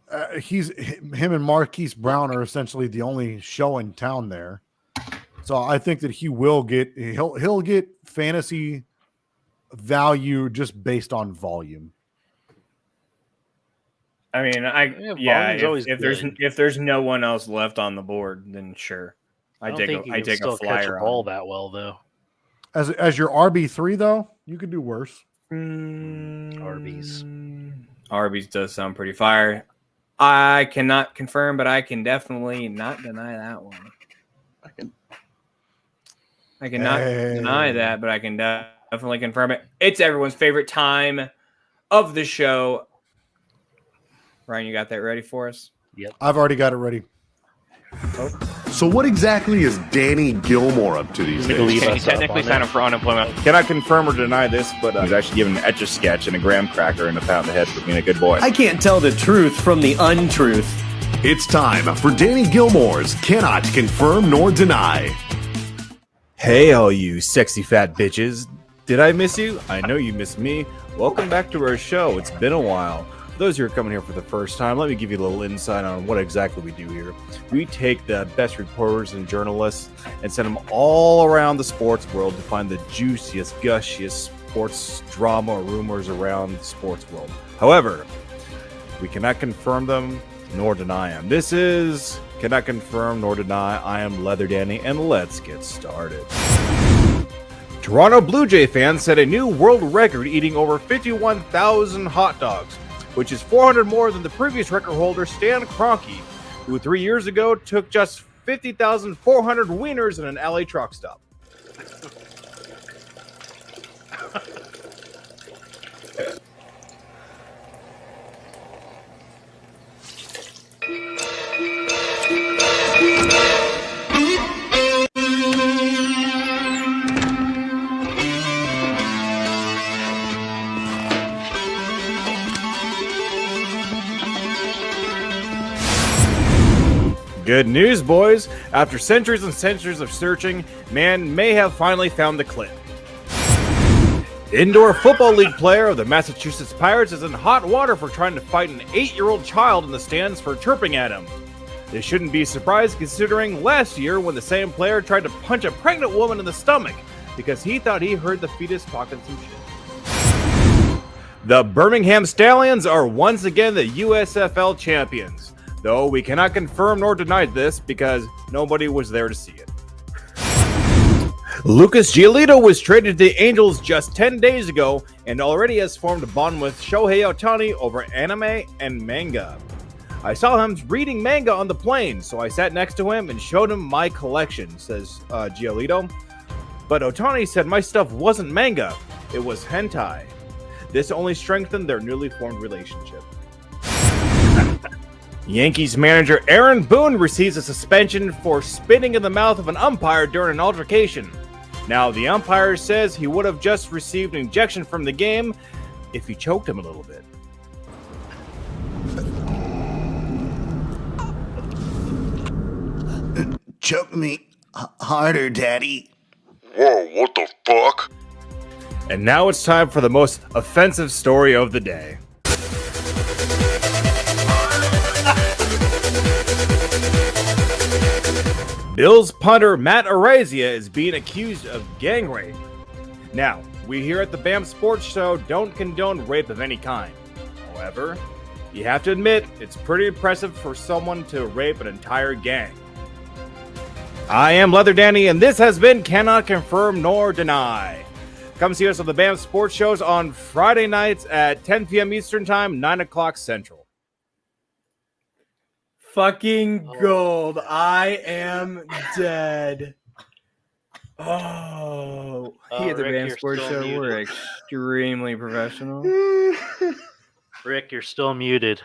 him and Marquise Brown are essentially the only show in town there. So I think that he'll get fantasy value just based on volume. I mean, volume's always if there's no one else left on the board, then sure, I don't I think you take can a still catch flyer a on ball him. that well, though. As your RB3 though, you could do worse. Arby's. Arby's does sound pretty fire. I cannot confirm, but I can definitely not deny that one. I cannot deny that, but I can definitely confirm it. It's everyone's favorite time of the show. Ryan, you got that ready for us? Yep. I've already got it ready. So what exactly is Danny Gilmore up to these days? He technically signed up for unemployment. Cannot confirm or deny this, but he's actually given an Etch-a-Sketch and a graham cracker and a pat on the head for being a good boy. I can't tell the truth from the untruth. It's time for Danny Gilmore's Cannot Confirm Nor Deny. Hey, all you sexy fat bitches. Did I miss you? I know you missed me. Welcome back to our show. It's been a while. For those who are coming here for the first time, let me give you a little insight on what exactly we do here. We take the best reporters and journalists and send them all around the sports world to find the juiciest, gushiest sports drama or rumors around the sports world. However, we cannot confirm them nor deny them. This is Cannot Confirm Nor Deny. I am Leather Danny, and let's get started. Toronto Blue Jay fans set a new world record eating over 51,000 hot dogs, which is 400 more than the previous record holder Stan Kroenke, who 3 years ago took just 50,400 wieners in an LA truck stop. Good news, boys. After centuries and centuries of searching, man may have finally found the clip. Indoor Football League player of the Massachusetts Pirates is in hot water for trying to fight an 8-year-old child in the stands for chirping at him. This shouldn't be a surprise considering last year when the same player tried to punch a pregnant woman in the stomach because he thought he heard the fetus talking some shit. The Birmingham Stallions are once again the USFL champions, though we cannot confirm nor deny this because nobody was there to see it. Lucas Giolito was traded to the Angels just 10 days ago and already has formed a bond with Shohei Ohtani over anime and manga. I saw him reading manga on the plane, so I sat next to him and showed him my collection, says Giolito. But Ohtani said my stuff wasn't manga, it was hentai. This only strengthened their newly formed relationship. Yankees manager Aaron Boone receives a suspension for spitting in the mouth of an umpire during an altercation. Now, the umpire says he would have just received an injection from the game if he choked him a little bit. Choke me harder, Daddy. Whoa, what the fuck? And now it's time for the most offensive story of the day. Bills punter Matt Araiza is being accused of gang rape. Now, we here at the BAM Sports Show don't condone rape of any kind. However, you have to admit it's pretty impressive for someone to rape an entire gang. I am Leather Danny, and this has been Cannot Confirm Nor Deny. Come see us on the BAM Sports Shows on Friday nights at 10 p.m. Eastern Time, 9 o'clock Central. Fucking gold. I am dead. Oh. Here at the Rick, BAM you're Sports still Show, we're muted. extremely professional. Rick, you're still muted.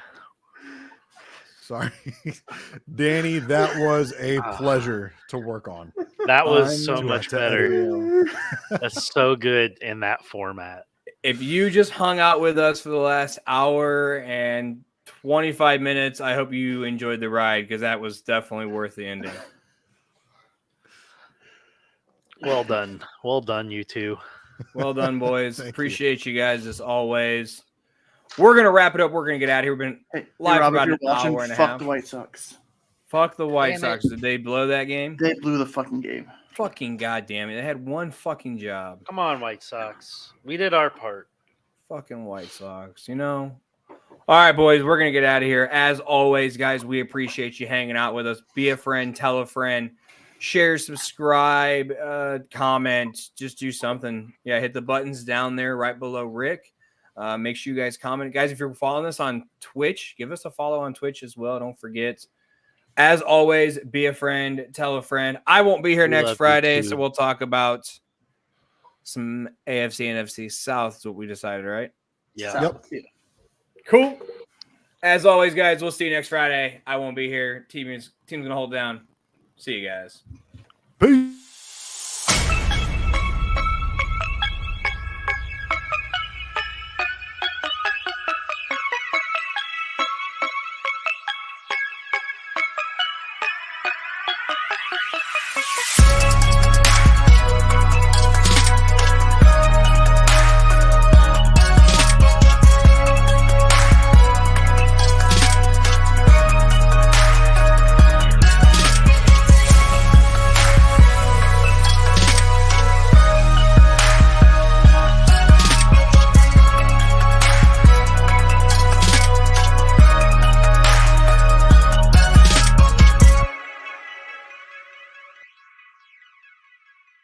Sorry. Danny, that was a pleasure to work on. That was so To much edit. better. That's so good in that format. If you just hung out with us for the last hour and 25 minutes, I hope you enjoyed the ride because that was definitely worth the ending. Well done. Well done, you two. Well done, boys. Thank Appreciate you guys as always. We're going to wrap it up. We're going to get out of here. We've been Hey, live Rob, for if about you're an watching, hour and a fuck half. the White Sox. Fuck the White Damn Sox. it. Did they blow that game? They blew the fucking game. Fucking goddamn it. They had one fucking job. Come on, White Sox. We did our part. Fucking White Sox, you know? All right, boys, we're going to get out of here. As always, guys, we appreciate you hanging out with us. Be a friend, tell a friend, share, subscribe, comment, just do something. Yeah, hit the buttons down there right below Rick. Make sure you guys comment. Guys, if you're following us on Twitch, give us a follow on Twitch as well. Don't forget. As always, be a friend, tell a friend. I won't be here We next love you Friday, too. so we'll talk about some AFC, NFC South is what we decided, right? Yeah. Yep. Cool. As always, guys, we'll see you next Friday. I won't be here. Team's gonna hold down. See you guys.